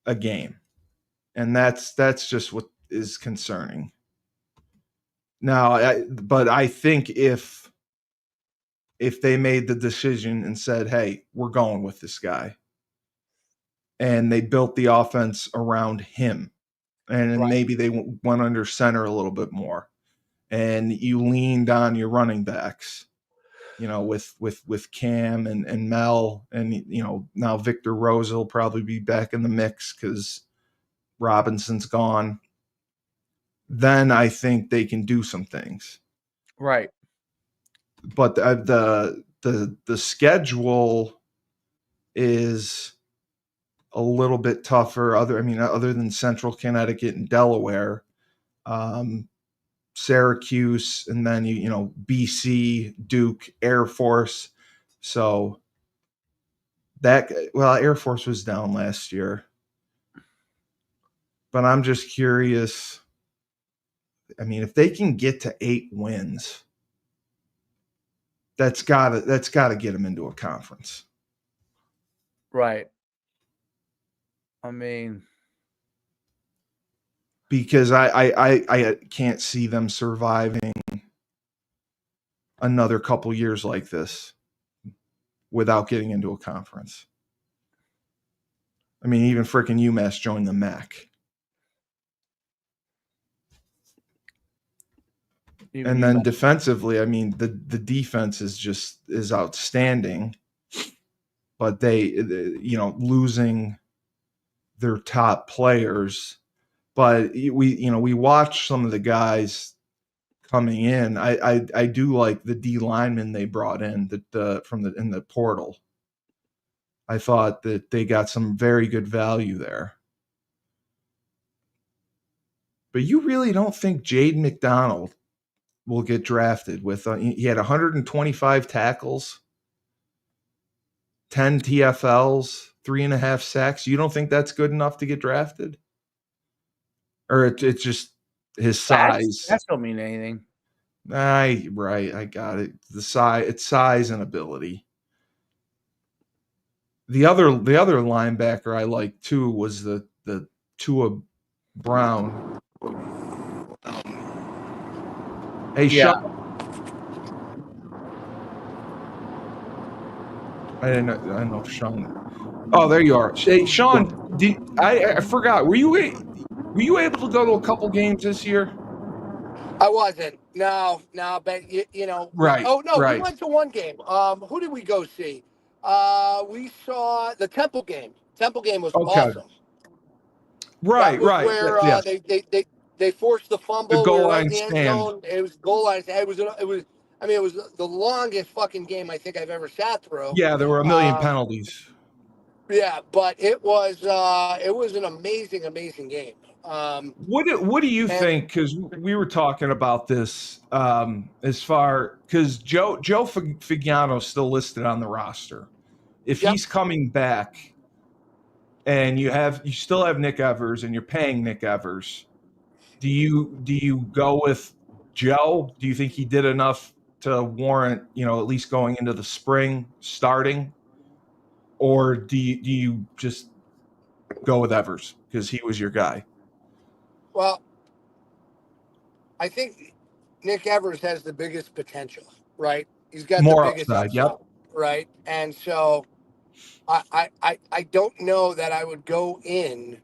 a game. and that's just what is concerning. Now, but I think if they made the decision and said, "Hey, we're going with this guy," and they built the offense around him, and Right. maybe they went under center a little bit more, and you leaned on your running backs, with Cam and Mel, and now Victor Rosa will probably be back in the mix because Robinson's gone. Then I think they can do some things. Right. But the schedule is a little bit tougher. Other than Central Connecticut and Delaware, Syracuse, and then BC, Duke, Air Force. So Air Force was down last year, but I'm just curious. If they can get to 8 wins, that's gotta get them into a conference. Right. Because I can't see them surviving another couple years like this without getting into a conference. Even freaking UMass joined the MAC. And then defensively, the defense is outstanding, but they losing their top players. But we watch some of the guys coming in. I do like the D linemen they brought in in the portal. I thought that they got some very good value there. But you really don't think Jaden McDonald will get drafted with he had 125 tackles, 10 TFLs, 3.5 sacks. You don't think that's good enough to get drafted? Or it's just his size? That don't mean anything. Right, I got it. It's size and ability. The other linebacker I liked too was the Tua Brown. Hey, Yeah. I don't know if Sean. Oh, there you are. Hey, Sean, I forgot. Were you able to go to a couple games this year? I wasn't. No, but Right. Oh no, right. we went to one game. Who did we go see? We saw the Temple game. Temple game was awesome. Right. That was right. where Yeah. they forced the fumble. The goal We were right line in the end stand. zone. It was goal line. It was. It was the longest fucking game I think I've ever sat through. Yeah, there were a million penalties. Yeah, but it was an amazing game. What do you think? Because we were talking about this because Joe Figiano's still listed on the roster. If he's coming back, and you still have Nick Evers, and you're paying Nick Evers, do you go with Joe? Do you think he did enough to warrant at least going into the spring starting, or do you just go with Evers because he was your guy? Well, I think Nick Evers has the biggest potential, right? He's got More the biggest upside, yep. right? And so I don't know that I would go in.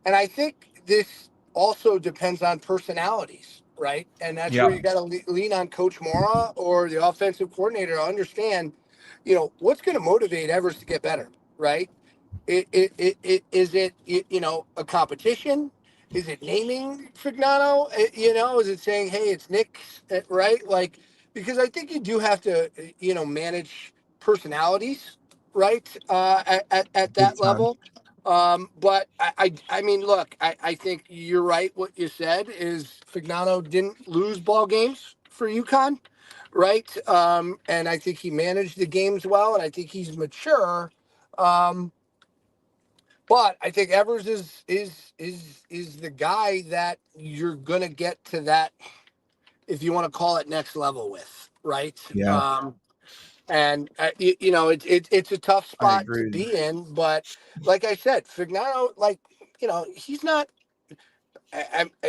And I think this also depends on personalities, right? And that's where you got to lean on Coach Mora or the offensive coordinator to understand, what's going to motivate Evers to get better, right? Is it a competition? Is it naming Fignano? Is it saying, hey, it's Nick, right? Like, because I think you do have to, manage personalities, right? At that level. But look, I think you're right. What you said is Fignano didn't lose ball games for UConn, right? And I think he managed the games well, and I think he's mature. But I think Evers is the guy that you're gonna get to that, if you want to call it next level with, right? Yeah. And it's a tough spot to be in, but like I said, Fignano, he's not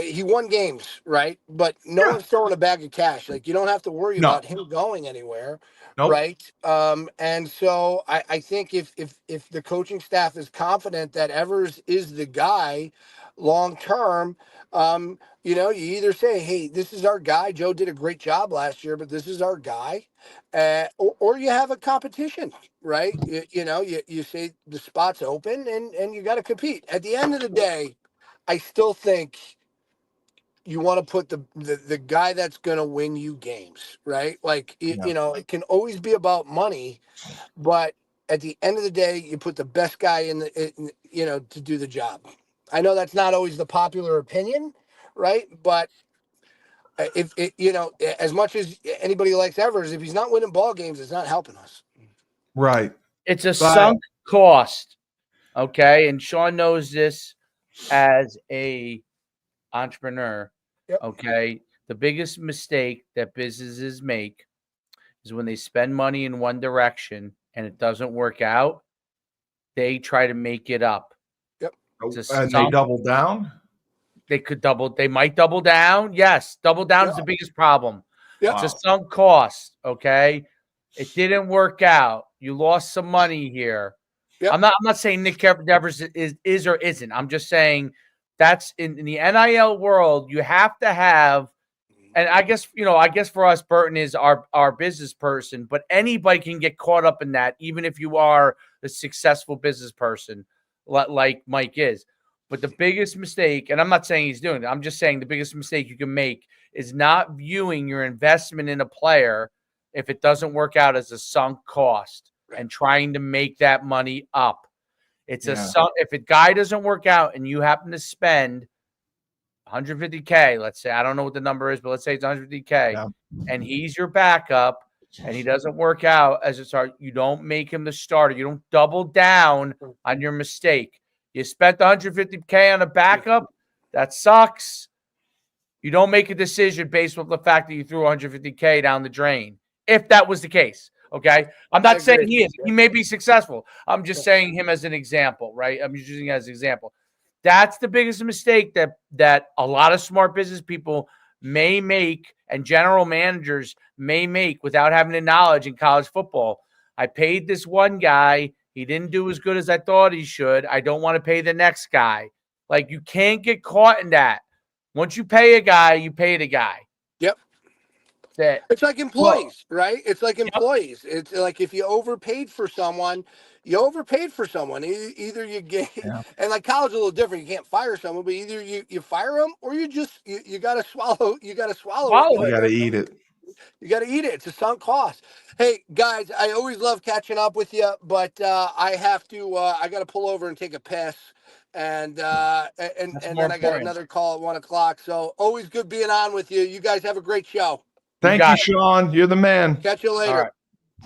he won games, right? But no one's throwing a bag of cash. Like, you don't have to worry about him going anywhere, right? And so I think if the coaching staff is confident that Evers is the guy long term, you know, you either say, hey, this is our guy. Joe did a great job last year, but this is our guy. Or you have a competition, right? You know, you say the spot's open and you got to compete. At the end of the day, I still think you want to put the guy that's going to win you games, right? Like, you know, it can always be about money, but at the end of the day, you put the best guy you know, to do the job. I know that's not always the popular opinion, right? But if it, you know, as much as anybody likes Evers, if he's not winning ball games, it's not helping us. Right. It's a sunk cost. Okay. And Sean knows this as a entrepreneur. Yep. Okay. The biggest mistake that businesses make is when they spend money in one direction and it doesn't work out, they try to make it up. Yep. And they double down? They might double down. Yes. Double down is the biggest problem. Yep. It's a sunk cost. Okay. It didn't work out. You lost some money here. Yep. I'm not saying Nick Evers is or isn't. I'm just saying that's in the NIL world, you have to have, and I guess for us, Burton is our business person, but anybody can get caught up in that, even if you are a successful business person like Mike is. But the biggest mistake, and I'm not saying he's doing it, I'm just saying the biggest mistake you can make is not viewing your investment in a player, if it doesn't work out, as a sunk cost and trying to make that money up. It's if a guy doesn't work out and you happen to spend $150K, let's say, I don't know what the number is, but let's say it's $150K, and he's your backup and he doesn't work out as a starter, you don't make him the starter. You don't double down on your mistake. You spent $150K on a backup. That sucks. You don't make a decision based on the fact that you threw $150K down the drain. If that was the case, okay? I'm not saying he is. He may be successful. I'm just saying him as an example, right? I'm just using it as an example. That's the biggest mistake that a lot of smart business people may make and general managers may make without having the knowledge in college football. I paid this one guy. He didn't do as good as I thought he should. I don't want to pay the next guy. Like, you can't get caught in that. Once you pay a guy, you pay the guy. Yep. It's like employees, right? It's like employees. It's like if you overpaid for someone, you overpaid for someone. Either you get, and like college is a little different. You can't fire someone, but either you fire them or you just you got to swallow. You got to swallow it. You got to eat it. You got to eat it. It's a sunk cost. Hey guys, I always love catching up with you, but I have to. I got to pull over and take a piss. And then I got another call at 1:00. So always good being on with you. You guys have a great show. Thank you, Sean. You're the man. Catch you later. All right.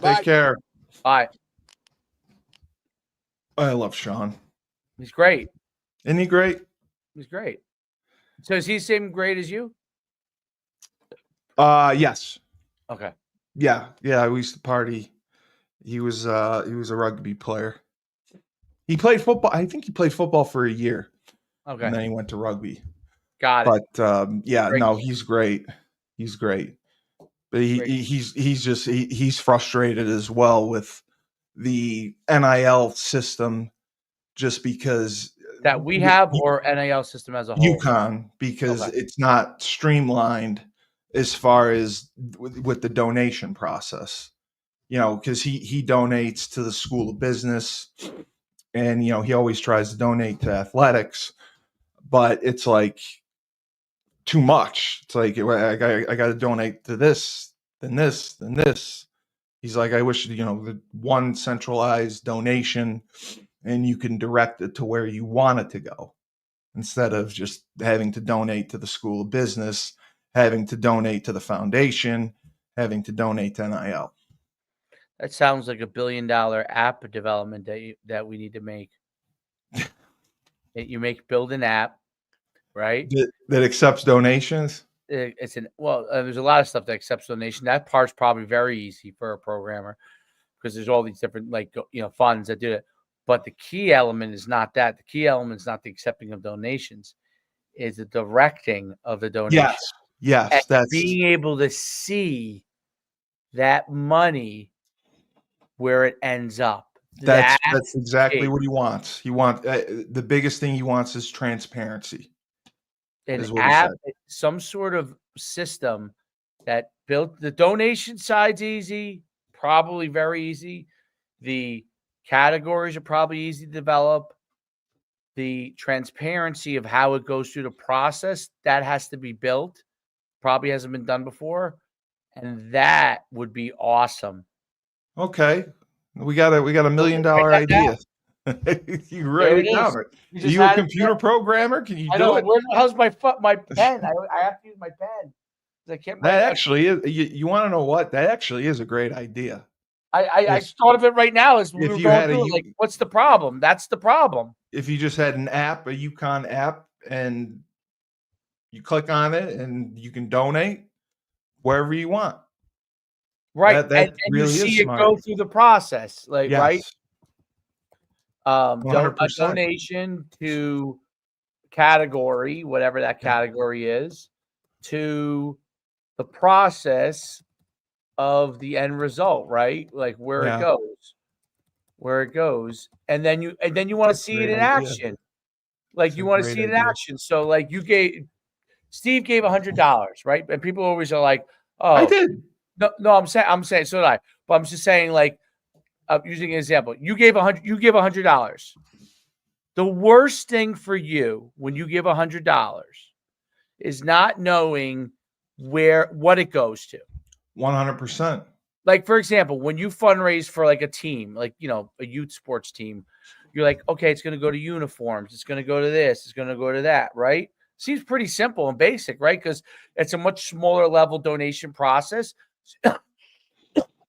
Bye. Take care. Bye. I love Sean. He's great. Isn't he great? He's great. So is he the same grade as you? Yes. Okay. Yeah. We used to party. He was a rugby player. He played football. I think he played football for a year. Okay. And then he went to rugby. Got it. But no, he's great. He's great. But he's frustrated as well with the NIL system, just because that we have, or NIL system as a whole. UConn, because it's not streamlined as far as with the donation process. You know, because he donates to the School of Business, and you know he always tries to donate to athletics, but it's like too much. It's like I got to donate to this, then this, then this. He's like, I wish, you know, the one centralized donation and you can direct it to where you want it to go, instead of just having to donate to the School of Business, having to donate to the foundation, having to donate to NIL. That sounds like $1 billion app development that we need to make. Build an app, right? That accepts donations. There's a lot of stuff that accepts donation. That part's probably very easy for a programmer because there's all these different funds that do it. But the key element is not that. The key element is not the accepting of donations. is the directing of the donation. Yes, and that's being able to see that money where it ends up. that's That's exactly big. what he wants. He wants the biggest thing he wants is transparency. An Is what he app, said. some sort of system that built the donation side's easy, probably very easy. The categories are probably easy to develop. The transparency of how it goes through the process, that has to be built. Probably hasn't been done before. And that would be awesome. Okay. We got a $1 million idea. You write There it it is. down. Are just you a had it computer there. programmer? Can you I do know. it? Where the hell's my pen? I have to use my pen. I can't write. That actually is. You want to know what? That actually is a great idea. I thought of it right now as we If were you going had through it. Like, what's the problem? That's the problem. if you just had an app, a UConn app, and you click on it and you can donate wherever you want. Right. That And you really is see it smart. go through the process. Like, right. Yes. A 100%. donation to category, whatever that Yeah. category is, to the process of the end result, right? Like where it goes, and then you want to That's a see it great in idea. action. Like It's you a want to great see it in idea. action. So like Steve gave $100, right? And people always are like, I "Oh, did. no." I'm saying so did I. But I'm just saying, like, using an example. You give $100. The worst thing for you when you give $100 is not knowing what it goes to. 100%. Like, for example, when you fundraise for like a team, like, a youth sports team, you're like, okay, it's going to go to uniforms. It's going to go to this. It's going to go to that, right? Seems pretty simple and basic, right? Because it's a much smaller level donation process.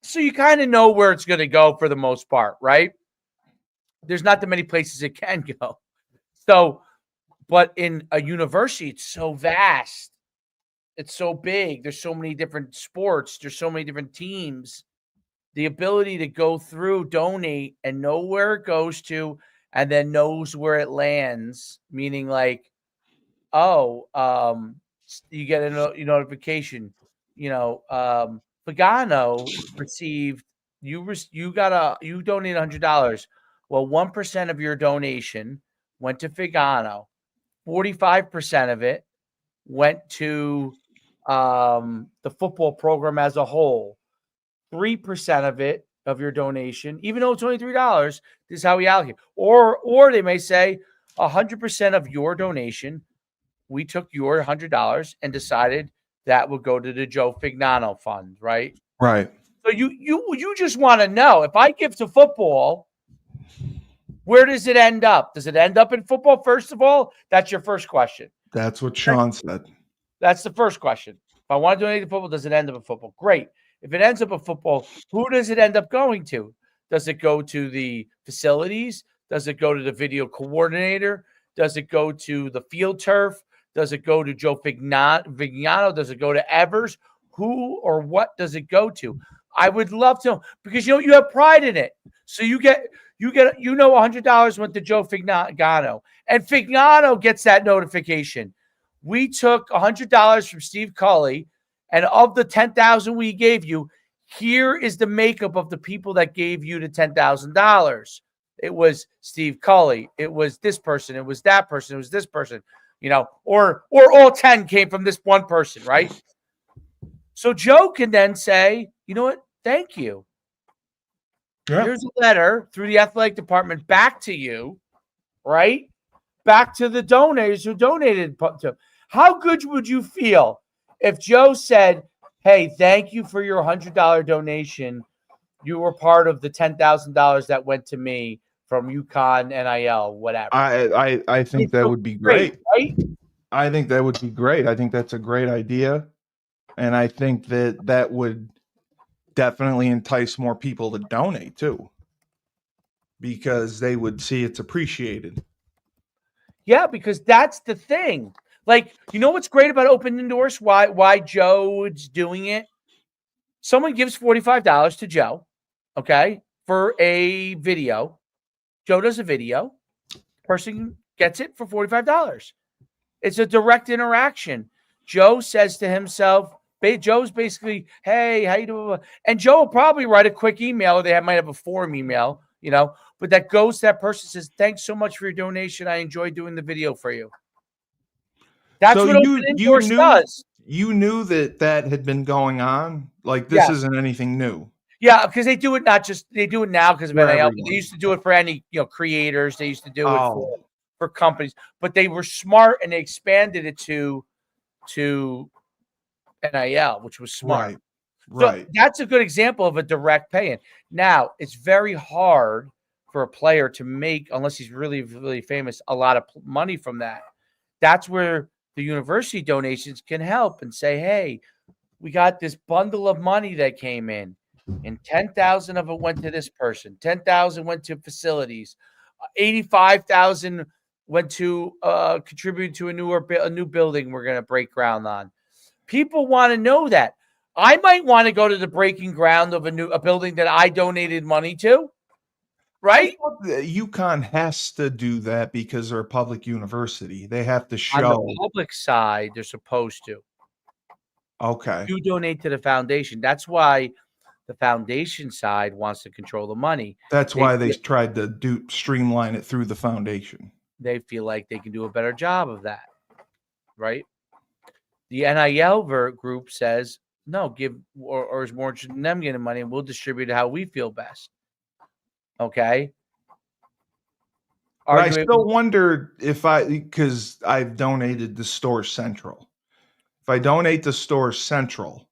So you kind of know where it's going to go for the most part, right? There's not that many places it can go. So, but in a university, it's so vast. It's so big. There's so many different sports. There's so many different teams. The ability to go through, donate, and know where it goes to, and then knows where it lands, meaning like, oh, you get a notification, Pagano received, you donated $100. Well, 1% of your donation went to Figano. 45% of it went to the football program as a whole. 3% of it, of your donation, even though it's only $3, this is how we allocate. Or they may say 100% of your donation, we took your $100 and decided that would go to the Joe Fignano fund, right? Right. So you just want to know, if I give to football, where does it end up? Does it end up in football, first of all? That's your first question. That's what Sean said. That's the first question. If I want to donate to football, does it end up in football? Great. If it ends up in football, who does it end up going to? Does it go to the facilities? Does it go to the video coordinator? Does it go to the field turf? Does it go to Joe Vignano? Does it go to Evers? Who or what does it go to? I would love to know, because you have pride in it. So you get $100 went to Joe Fignano, and Fignano gets that notification. We took $100 from Steve Cully, and of the $10,000 we gave you, here is the makeup of the people that gave you the $10,000. It was Steve Cully. It was this person. It was that person. It was this person. Or all 10 came from this one person, right? So Joe can then say, you know what? Thank you. Yeah. Here's a letter through the athletic department back to you, right? Back to the donors who donated to. How good would you feel if Joe said, hey, thank you for your $100 donation. You were part of the $10,000 that went to me from UConn, NIL, whatever. I think that would be great. Right? I think that would be great. I think that's a great idea. And I think that would definitely entice more people to donate too, because they would see it's appreciated. Yeah, because that's the thing. Like, what's great about Open Endorse? Why Joe's doing it? Someone gives $45 to Joe, okay, for a video. Joe does a video. Person gets it for $45. It's a direct interaction. Joe says to himself, Joe's basically, hey, how you doing? And Joe will probably write a quick email, or they might have a form email, but that goes to that person, says, thanks so much for your donation. I enjoyed doing the video for you. That's So what Open Indoors does. You knew that had been going on? Like, this Yes. isn't anything new. Yeah, because they do it they do it now because of NIL. everyone. They used to do it for any creators. They used to do it for companies, but they were smart and they expanded it to NIL, which was smart. Right. So that's a good example of a direct pay-in. Now, it's very hard for a player to make, unless he's really, really famous, a lot of money from that. That's where the university donations can help and say, hey, we got this bundle of money that came in, and 10,000 of it went to this person. 10,000 went to facilities. 85,000 went to contribute to a new building we're going to break ground on. People want to know that. I might want to go to the breaking ground of a building that I donated money to, right? UConn has to do that because they're a public university. They have to show. On the public side, they're supposed to. Okay. You donate to the foundation. That's why the foundation side wants to control the money. That's why they tried to streamline it through the foundation. They feel like they can do a better job of that, right? The NIL group says, no, give or is more interested in them getting money, and we'll distribute it how we feel best. Okay. But I still wonder because I've donated to Store Central. If I donate to Store Central,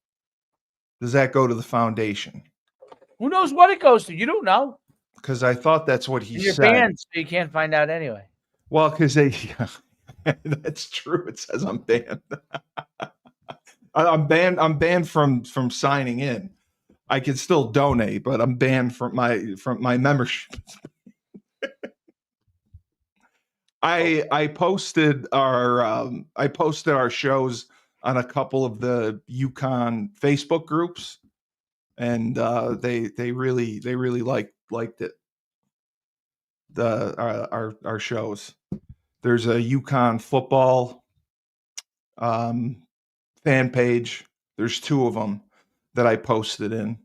does that go to the foundation? Who knows what it goes to? You don't know. Because I thought that's what he said. You're banned, so you can't find out anyway. Well, because that's true. It says I'm banned. I'm banned from signing in. I can still donate, but I'm banned from my membership. I posted our shows on a couple of the UConn Facebook groups, and they really liked it. Our shows. There's a UConn football fan page. There's 2 of them that I posted in,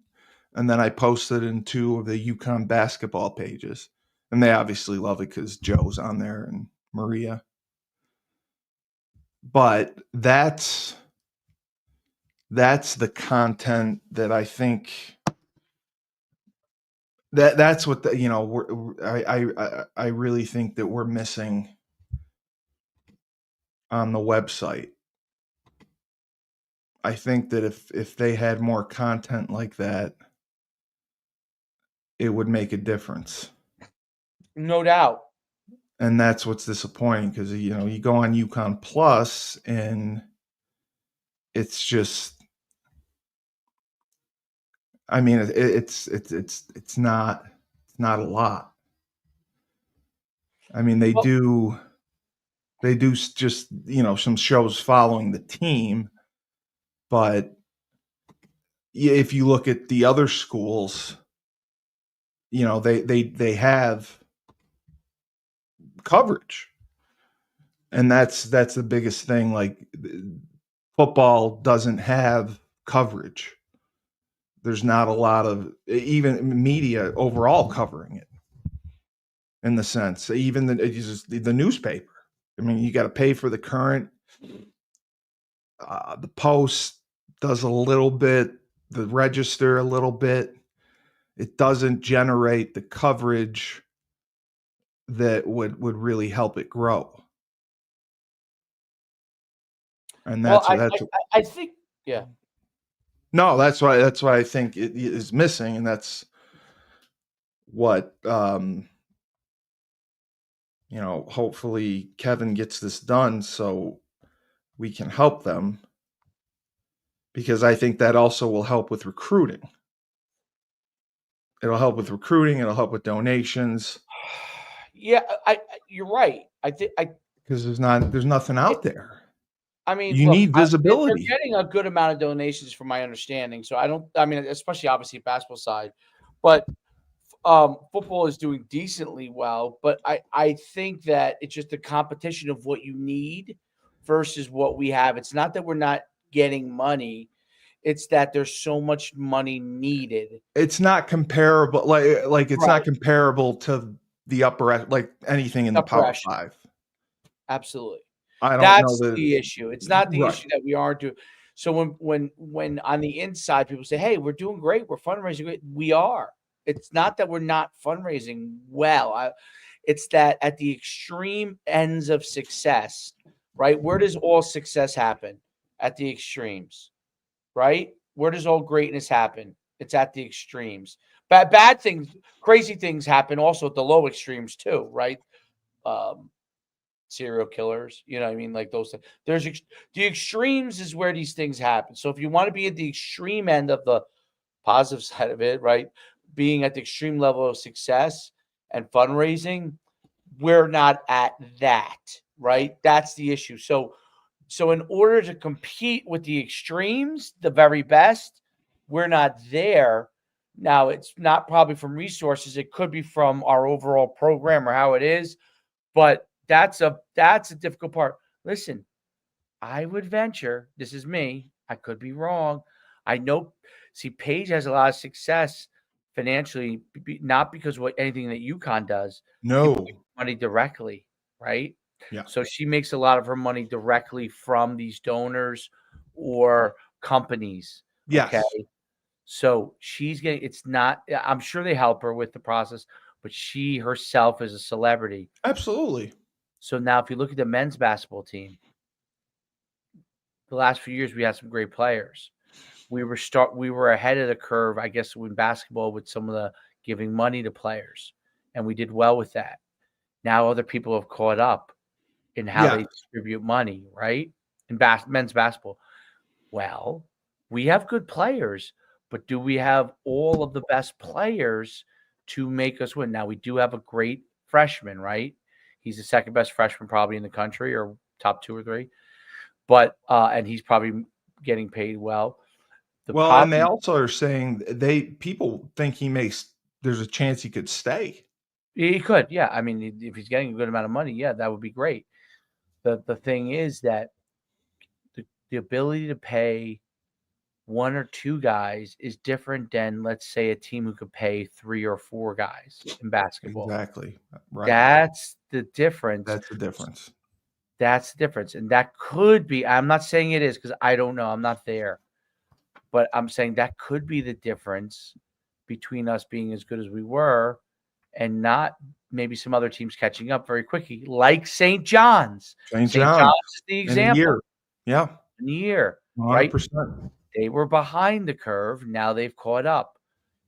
and then I posted in 2 of the UConn basketball pages, and they obviously love it because Joe's on there and Maria. But that's the content that I think that's what I really think that we're missing on the website. I think that if they had more content like that, it would make a difference. No doubt. And that's what's disappointing, because you go on UConn Plus and it's just, I mean, it's not a lot. I mean, they do just some shows following the team, but if you look at the other schools, they have coverage, and that's the biggest thing. Like, football doesn't have coverage. There's not a lot of even media overall covering it, in the sense, even the newspaper. I mean, you got to pay for the Current. The Post does a little bit, the Register a little bit. It doesn't generate the coverage that would really help it grow. And that's I think, yeah. No, that's why I think it is missing, and that's what hopefully Kevin gets this done so we can help them, because I think that also will help with recruiting. It'll help with recruiting. It'll help with donations. Yeah, you're right. I think because there's nothing out there. I mean, you need visibility. They're getting a good amount of donations, from my understanding. So I mean, especially obviously basketball side, but football is doing decently well. But I think that it's just a competition of what you need versus what we have. It's not that we're not getting money. It's that there's so much money needed. It's not comparable. Like it's not comparable to the upper, like anything in the Power 5. Absolutely. I don't That's know the issue. It's not the issue that we aren't doing. So when on the inside people say, "Hey, we're doing great, we're fundraising great," we are. It's not that we're not fundraising well. It's that at the extreme ends of success, right? Where does all success happen? At the extremes, right? Where does all greatness happen? It's at the extremes. Bad things, crazy things happen also at the low extremes too, right? Serial killers, you know what I mean? Like those things. The extremes is where these things happen. So if you want to be at the extreme end of the positive side of it, right? Being at the extreme level of success and fundraising, we're not at that, right? That's the issue. So in order to compete with the extremes, the very best, we're not there. Now, it's not probably from resources. It could be from our overall program or how it is, but that's a difficult part. Listen, I would venture, this is me, I could be wrong. I know, see, Paige has a lot of success financially, not because of anything that UConn does. No. People make money directly, right? Yeah. So she makes a lot of her money directly from these donors or companies. Yes. Okay. So she's getting, it's not, I'm sure they help her with the process, but she herself is a celebrity. Absolutely. So now if you look at the men's basketball team, the last few years we had some great players. We were ahead of the curve, I guess, in basketball with some of the giving money to players, and we did well with that. Now other people have caught up in how they distribute money, right? In men's basketball. Well, we have good players, but do we have all of the best players to make us win? Now we do have a great freshman, right? He's the second best freshman probably in the country, or top 2 or 3. But and he's probably getting paid well. And they also are saying people think there's a chance he could stay. He could, yeah. I mean, if he's getting a good amount of money, yeah, that would be great. The thing is that the ability to pay 1 or 2 guys is different than, let's say, a team who could pay 3 or 4 guys in basketball. Exactly. Right. That's the difference. That's the difference. That's the difference. And that could be, I'm not saying it is because I don't know. I'm not there. But I'm saying that could be the difference between us being as good as we were and not maybe some other teams catching up very quickly, like St. John's. St. John's is the example. In a year. Yeah. In a year. 100%. Right? They were behind the curve. Now they've caught up.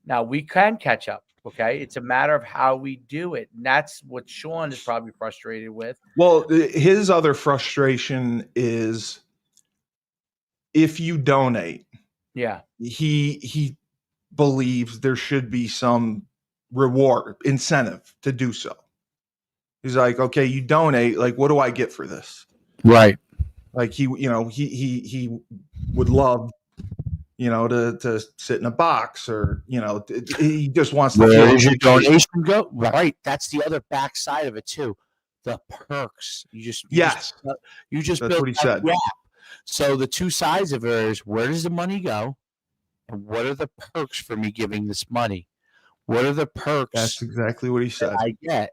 Now we can catch up. Okay. It's a matter of how we do it. And that's what Sean is probably frustrated with. Well, his other frustration is if you donate, he believes there should be some reward, incentive to do so. He's like, okay, you donate, like, what do I get for this? Right. Like he would love, to sit in a box, or, he just wants to. Where does your donation go? Right. That's the other backside of it too. The perks. You just that's built what he said. Gap. So the two sides of it is, where does the money go? And what are the perks for me giving this money? What are the perks? That's exactly what he said. I get.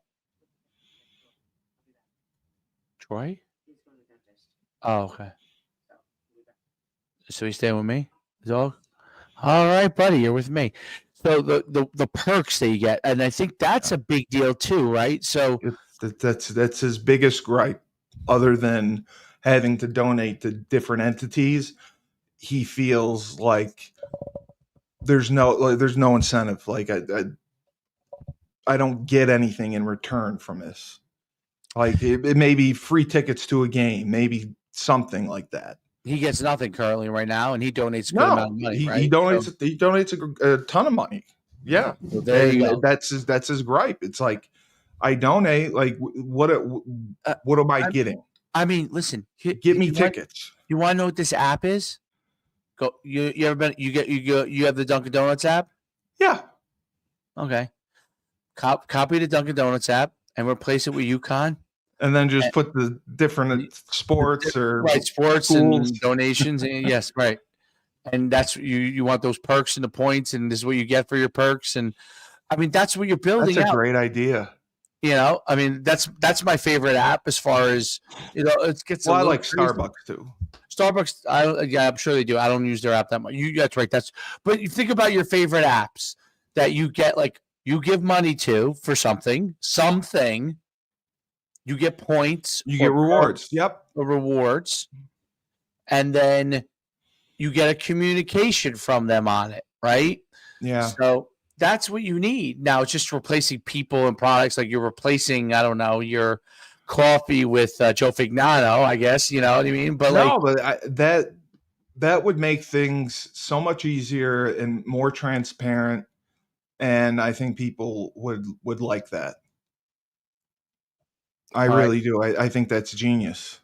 Troy? Oh, okay. So he's staying with me? Dog? All right, buddy, you're with me. So the perks that you get, and I think that's a big deal too, right? So that's his biggest gripe, other than having to donate to different entities. He feels like there's no incentive. Like I don't get anything in return from this. Like it may be free tickets to a game, maybe something like that. He gets nothing currently right now, and he donates a good amount of money. Right? He donates a ton of money. Yeah, well, there you go. That's his gripe. It's like, I donate. Like what am I getting? I mean, listen. Give me tickets. You want to know what this app is? Go. You ever been? You have the Dunkin' Donuts app? Yeah. Okay. Copy the Dunkin' Donuts app and replace it with UConn. And then just put the different sports or sports schools. and donations. And yes, right. And that's you want those perks and the points, and this is what you get for your perks. And I mean, that's what you're building. That's a great idea. I mean, that's my favorite app as far as it gets. Well, I like Starbucks too. Starbucks, I'm sure they do. I don't use their app that much. That's right. But you think about your favorite apps that you get, like you give money to for something. You get points. You get rewards. Yep. Rewards. And then you get a communication from them on it, right? Yeah. So that's what you need. Now it's just replacing people and products. Like you're replacing, I don't know, your coffee with Joe Fignano, I guess. You know what I mean? But that would make things so much easier and more transparent. And I think people would like that. I really do. I think that's genius.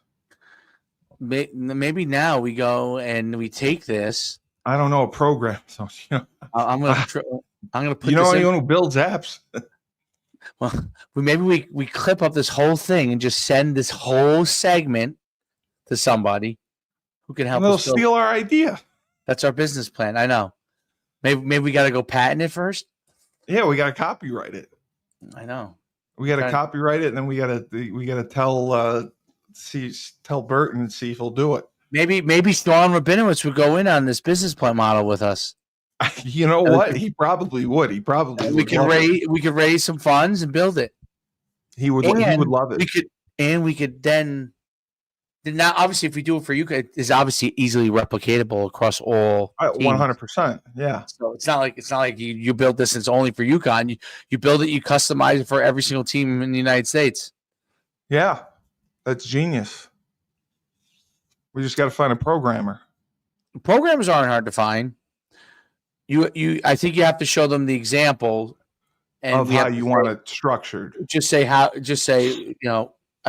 Maybe now we go and we take this. I don't know a program, so I'm gonna put. You know anyone who builds apps? Well, maybe we clip up this whole thing and just send this whole segment to somebody who can help us. They'll steal our idea. That's our business plan. I know. Maybe we got to go patent it first. Yeah, we got to copyright it. I know. We got to copyright it, and then we got to tell Burton and see if he'll do it. Maybe Storm Rabinowitz would go in on this business plan model with us. You know what? He probably would. We could raise some funds and build it. He would love it. We could then now obviously if we do it for you, it's obviously easily replicatable across all 100%. Yeah. So it's not like you build this and it's only for UConn. You build it, you customize it for every single team in the United States. Yeah. That's genius. We just got to find a programmer. Programmers aren't hard to find. I think you have to show them the example of how you want it structured. Just say, I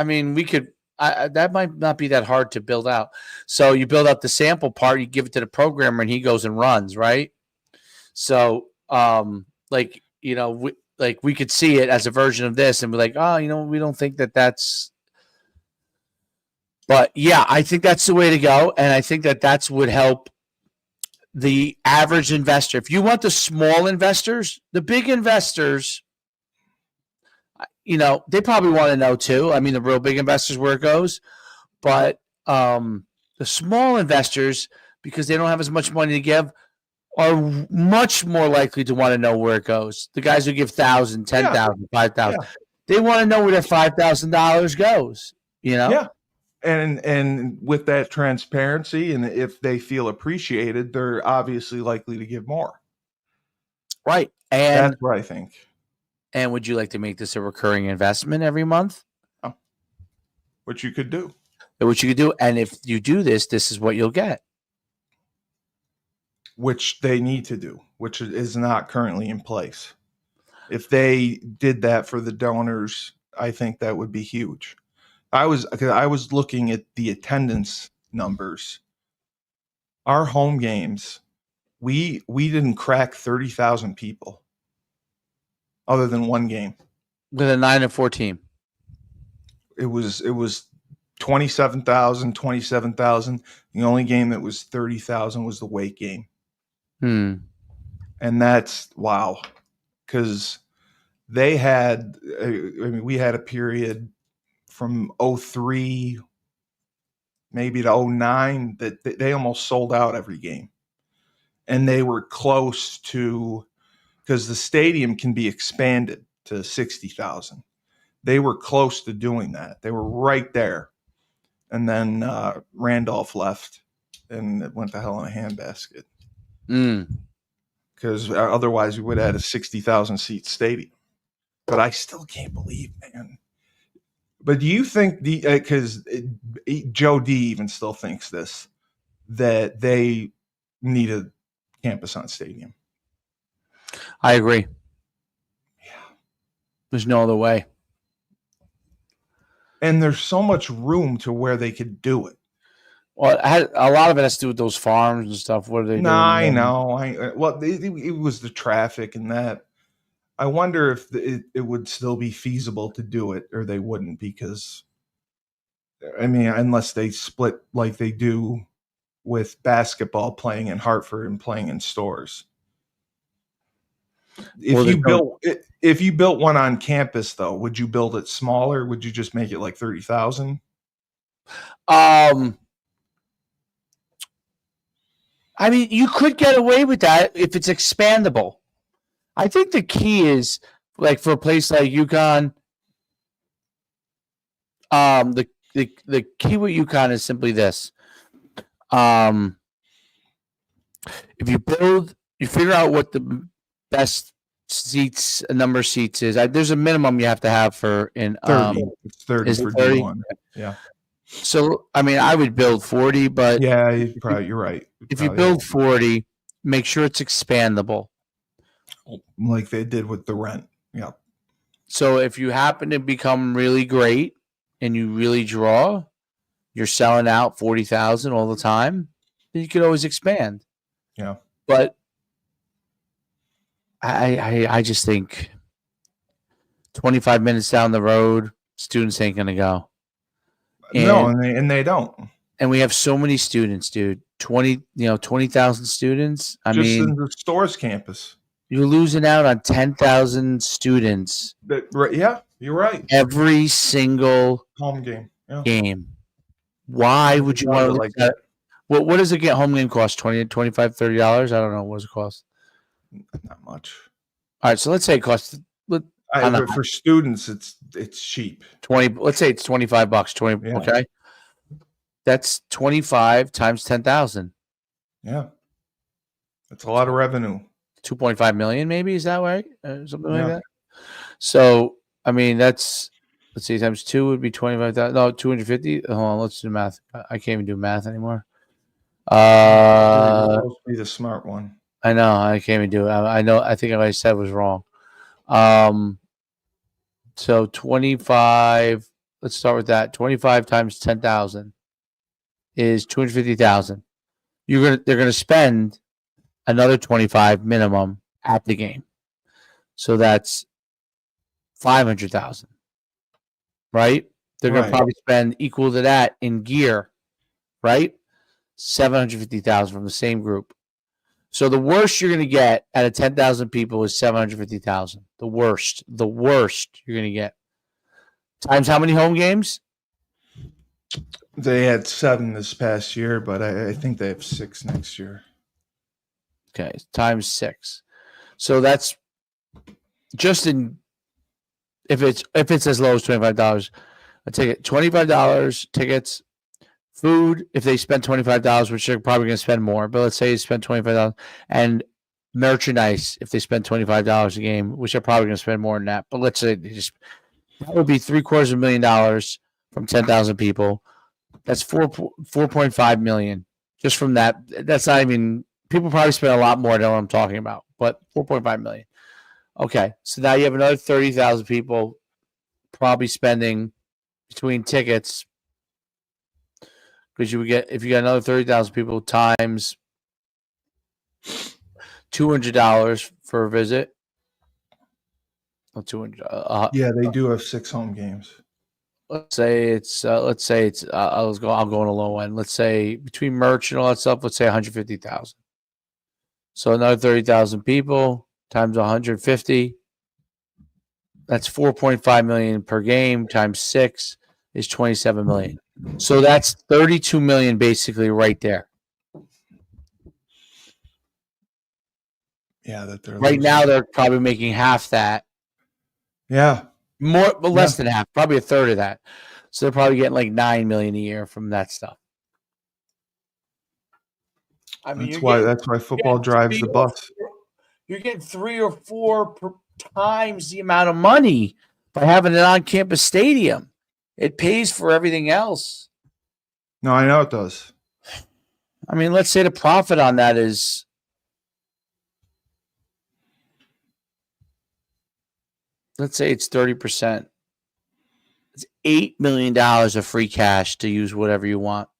mean, we could, that might not be that hard to build out. So you build out the sample part, you give it to the programmer and he goes and runs, right? So, we could see it as a version of this and be like, we don't think that's, but yeah, I think that's the way to go. And I think that's would help the average investor. If you want the small investors, the big investors, they probably want to know too. I mean, the real big investors where it goes, but the small investors, because they don't have as much money to give, are much more likely to want to know where it goes. The guys who give $1,000, $10,000, $5,000, they want to know where their $5,000 goes. Yeah. And with that transparency, and if they feel appreciated, they're obviously likely to give more. Right. And that's what I think. And would you like to make this a recurring investment every month? Oh, what you could do. And if you do this is what you'll get. Which they need to do, which is not currently in place. If they did that for the donors, I think that would be huge. I was looking at the attendance numbers. Our home games, we didn't crack 30,000 people, other than one game. With a 9-4 team, it was 27,000. The only game that was 30,000 was the Wake game. And that's wow, because they had. We had a period from 2003 maybe to 2009 that they almost sold out every game. And they were close to, because the stadium can be expanded to 60,000. They were close to doing that. They were right there. And then Randolph left and it went to hell in a handbasket. Because otherwise we would have had a 60,000 seat stadium. But I still can't believe, man. But do you think because Joe D even still thinks this, that they need a campus on stadium? I agree. Yeah. There's no other way. And there's so much room to where they could do it. Well, a lot of it has to do with those farms and stuff. What are they doing? No, I know. It was the traffic and that. I wonder if it would still be feasible to do it, or they wouldn't, because I mean, unless they split like they do with basketball, playing in Hartford and playing in Stores. If you built one on campus, though, would you build it smaller? Would you just make it like 30,000? I mean, you could get away with that if it's expandable. I think the key is, like, for a place like UConn, the key with UConn is simply this. If you figure out what the best number of seats is. There's a minimum you have to have for in 30. It's 30 for 30? D1. Yeah. So, I mean, I would build 40, but yeah, you're right. If you build 40, make sure it's expandable. Like they did with the rent. Yeah. So if you happen to become really great and you really draw, you're selling out 40,000 all the time, then you could always expand. Yeah. But I just think 25 minutes down the road, students ain't going to go. And they don't. And we have so many students, dude. 20,000 students. I mean, just in the Stores campus. You're losing out on 10,000 students. Yeah, you're right. Every single home game. Yeah. Game. Why would you want to like that? What does a home game cost? $20, $25, $30? I don't know. What does it cost? Not much. All right, so let's say it costs. For students, it's cheap. 20. Let's say it's $25. 20. Yeah. Okay. That's 25 times 10,000. Yeah, that's a lot of revenue. 2.5 million, maybe, is that right? Something like that. So, I mean, let's see, times 2 would be 25,000. No, 250. Hold on, let's do math. I can't even do math anymore. You're supposed to be the smart one. I know, I can't even do it. I know. I think what I said was wrong. So 25. Let's start with that. 25 times 10,000 is 250,000. They're gonna spend another 25 minimum at the game. So that's 500,000, right? They're going to probably spend equal to that in gear, right? 750,000 from the same group. So the worst you're going to get out of 10,000 people is 750,000. The worst you're going to get. Times how many home games? They had 7 this past year, but I think they have 6 next year. Okay, times 6. So that's just in if it's as low as $25 a ticket. $25 tickets, food if they spend $25, which they're probably going to spend more. But let's say you spend $25, and merchandise if they spend $25 a game, which they're probably going to spend more than that. But let's say that would be $750,000 from 10,000 people. That's $4.5 million just from that. That's not even. People probably spend a lot more than what I'm talking about, but $4.5 million. Okay, so now you have another 30,000 people probably spending between tickets, because if you got another 30,000 people times $200 for a visit. Oh, $200. Yeah, they do have 6 home games. Let's say it's. I'll go on a low end. Let's say between merch and all that stuff. Let's say 150,000. So another 30,000 people times 150. That's 4.5 million per game times 6 is 27 million. So that's 32 million basically right there. Yeah, that they're right now they're probably making half that. Yeah. More, but less than half, probably a third of that. So they're probably getting like 9 million a year from that stuff. I mean, that's why football drives the bus. You're getting 3 or 4 times the amount of money by having an on-campus stadium. It pays for everything else. No, I know it does. I mean, let's say the profit on that is, let's say it's 30%. It's $8 million of free cash to use whatever you want.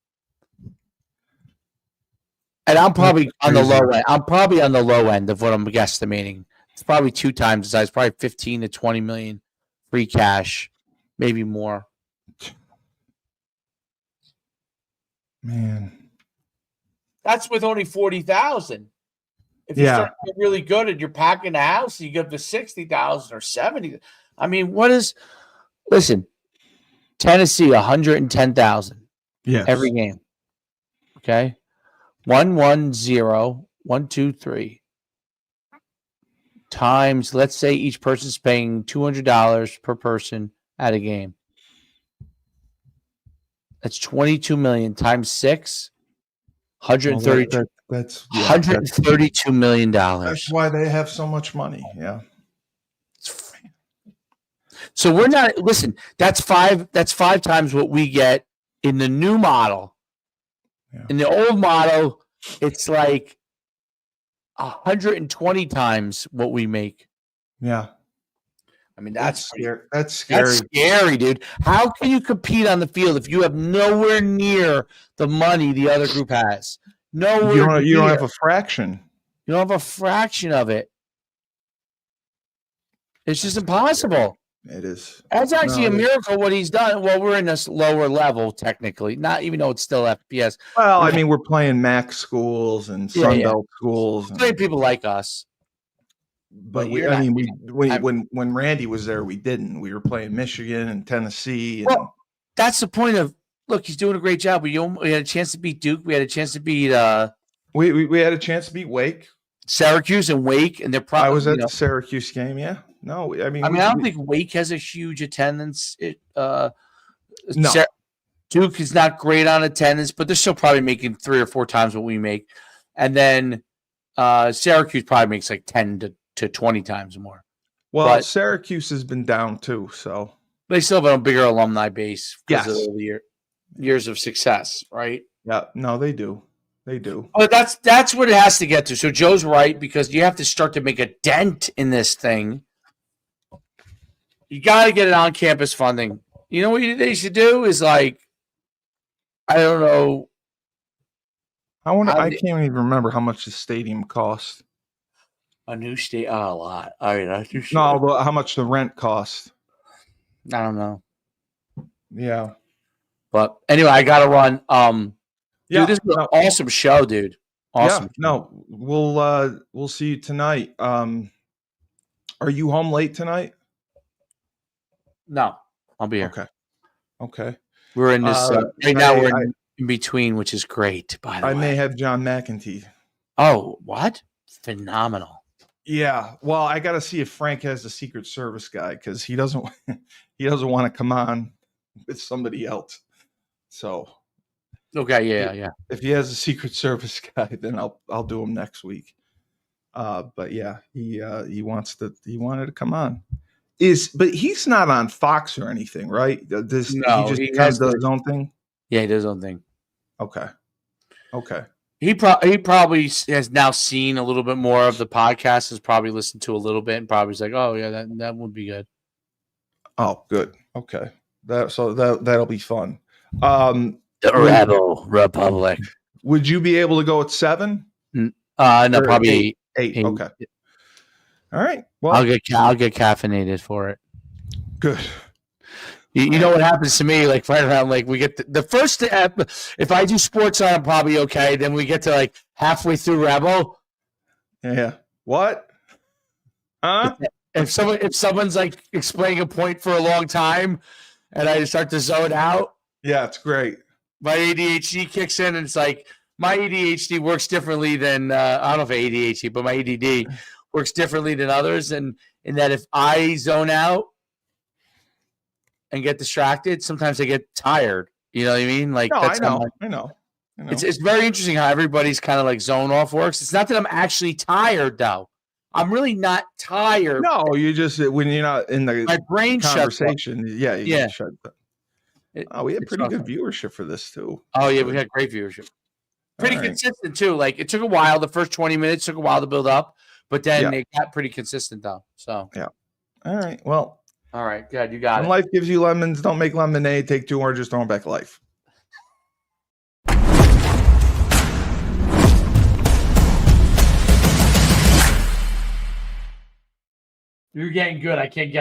And I'm probably on the low end. I'm probably on the low end of what I'm guesstimating. It's probably 2 times the size, probably 15 to 20 million free cash, maybe more. Man. That's with only 40,000. If you start to get really good and you're packing the house, you get to 60,000 or 70. I mean, listen, Tennessee, 110,000 every game. Okay. 110, 123 times, let's say each person's paying $200 per person at a game. That's 22 million times 6. 132. That's $132 million. That's why they have so much money. Yeah. So we're not. Listen, that's five times what we get in the new model. Yeah. In the old model, it's like 120 times what we make. Yeah. I mean, that's scary. That's scary, dude. How can you compete on the field if you have nowhere near the money the other group has? Nowhere. You don't have a fraction. You don't have a fraction of it. It's just impossible. It is. That's actually a miracle what he's done. Well, we're in this lower level technically, not even though it's still FBS. Well, I mean, we're playing MAC schools and Sunbelt schools. Playing people like us. But when Randy was there, we didn't. We were playing Michigan and Tennessee. Well, that's the point of look. He's doing a great job. We had a chance to beat Duke. We had a chance to beat. We had a chance to beat Wake, Syracuse, and Wake, and they're probably. I was at the Syracuse game. Yeah. No, I mean, I don't think Wake has a huge attendance. No. Duke is not great on attendance, but they're still probably making 3 or 4 times what we make, and then Syracuse probably makes like 10 to 20 times more. Well, but Syracuse has been down too, so they still have a bigger alumni base because of the years of success, right? Yeah, no, they do. They do. But that's what it has to get to. So Joe's right, because you have to start to make a dent in this thing. You got to get it on campus funding. You know what they should do is like, I don't know. I can't even remember how much the stadium cost. A new stadium, a lot. I mean, no, how much the rent cost? I don't know. Yeah, but anyway, I got to run. Dude, this is an awesome show, dude. Awesome. Yeah, no, we'll see you tonight. Are you home late tonight? No, I'll be here. Okay. We're in this right now. We're in between, which is great. By the way, I may have John McEntee. Oh, what? Phenomenal. Yeah. Well, I got to see if Frank has the Secret Service guy because he doesn't want to come on with somebody else. So. Okay. Yeah. If he has a Secret Service guy, then I'll do him next week. But yeah, he wanted to come on. But he's not on Fox or anything, right? He just does his own thing. Yeah, he does his own thing. Okay. He probably has now seen a little bit more of the podcast. Has probably listened to a little bit and probably is like, oh yeah, that would be good. Oh, good. Okay. That'll be fun. The Rebel Republic. Would you be able to go at 7? No, probably 8. Okay. All right. Well, I'll get caffeinated for it. Good. You know what happens to me? Like right around, like we get the first step. If I do sports on, I'm probably okay. Then we get to like halfway through Rebel. Yeah. What? Huh? If someone's like explaining a point for a long time, and I start to zone out. Yeah, it's great. My ADHD kicks in, and it's like my ADHD works differently than I don't know if ADHD, but my ADD works differently than others, and in that if I zone out and get distracted, sometimes I get tired. You know what I mean? Like no, that's I know. It's very interesting how everybody's kind of like zone off works. It's not that I'm actually tired though. I'm really not tired. No, you just when you're not in the my brain conversation. Yeah. Shut up. We had pretty good viewership for this too. Oh yeah, we had great viewership. Pretty consistent too. Like it took a while. The first 20 minutes took a while to build up, but then it got pretty consistent though. So yeah. All right. Well. All right. Good. You got it. When life gives you lemons, don't make lemonade. Take 2 oranges, throw them back life. You're getting good. I can't get.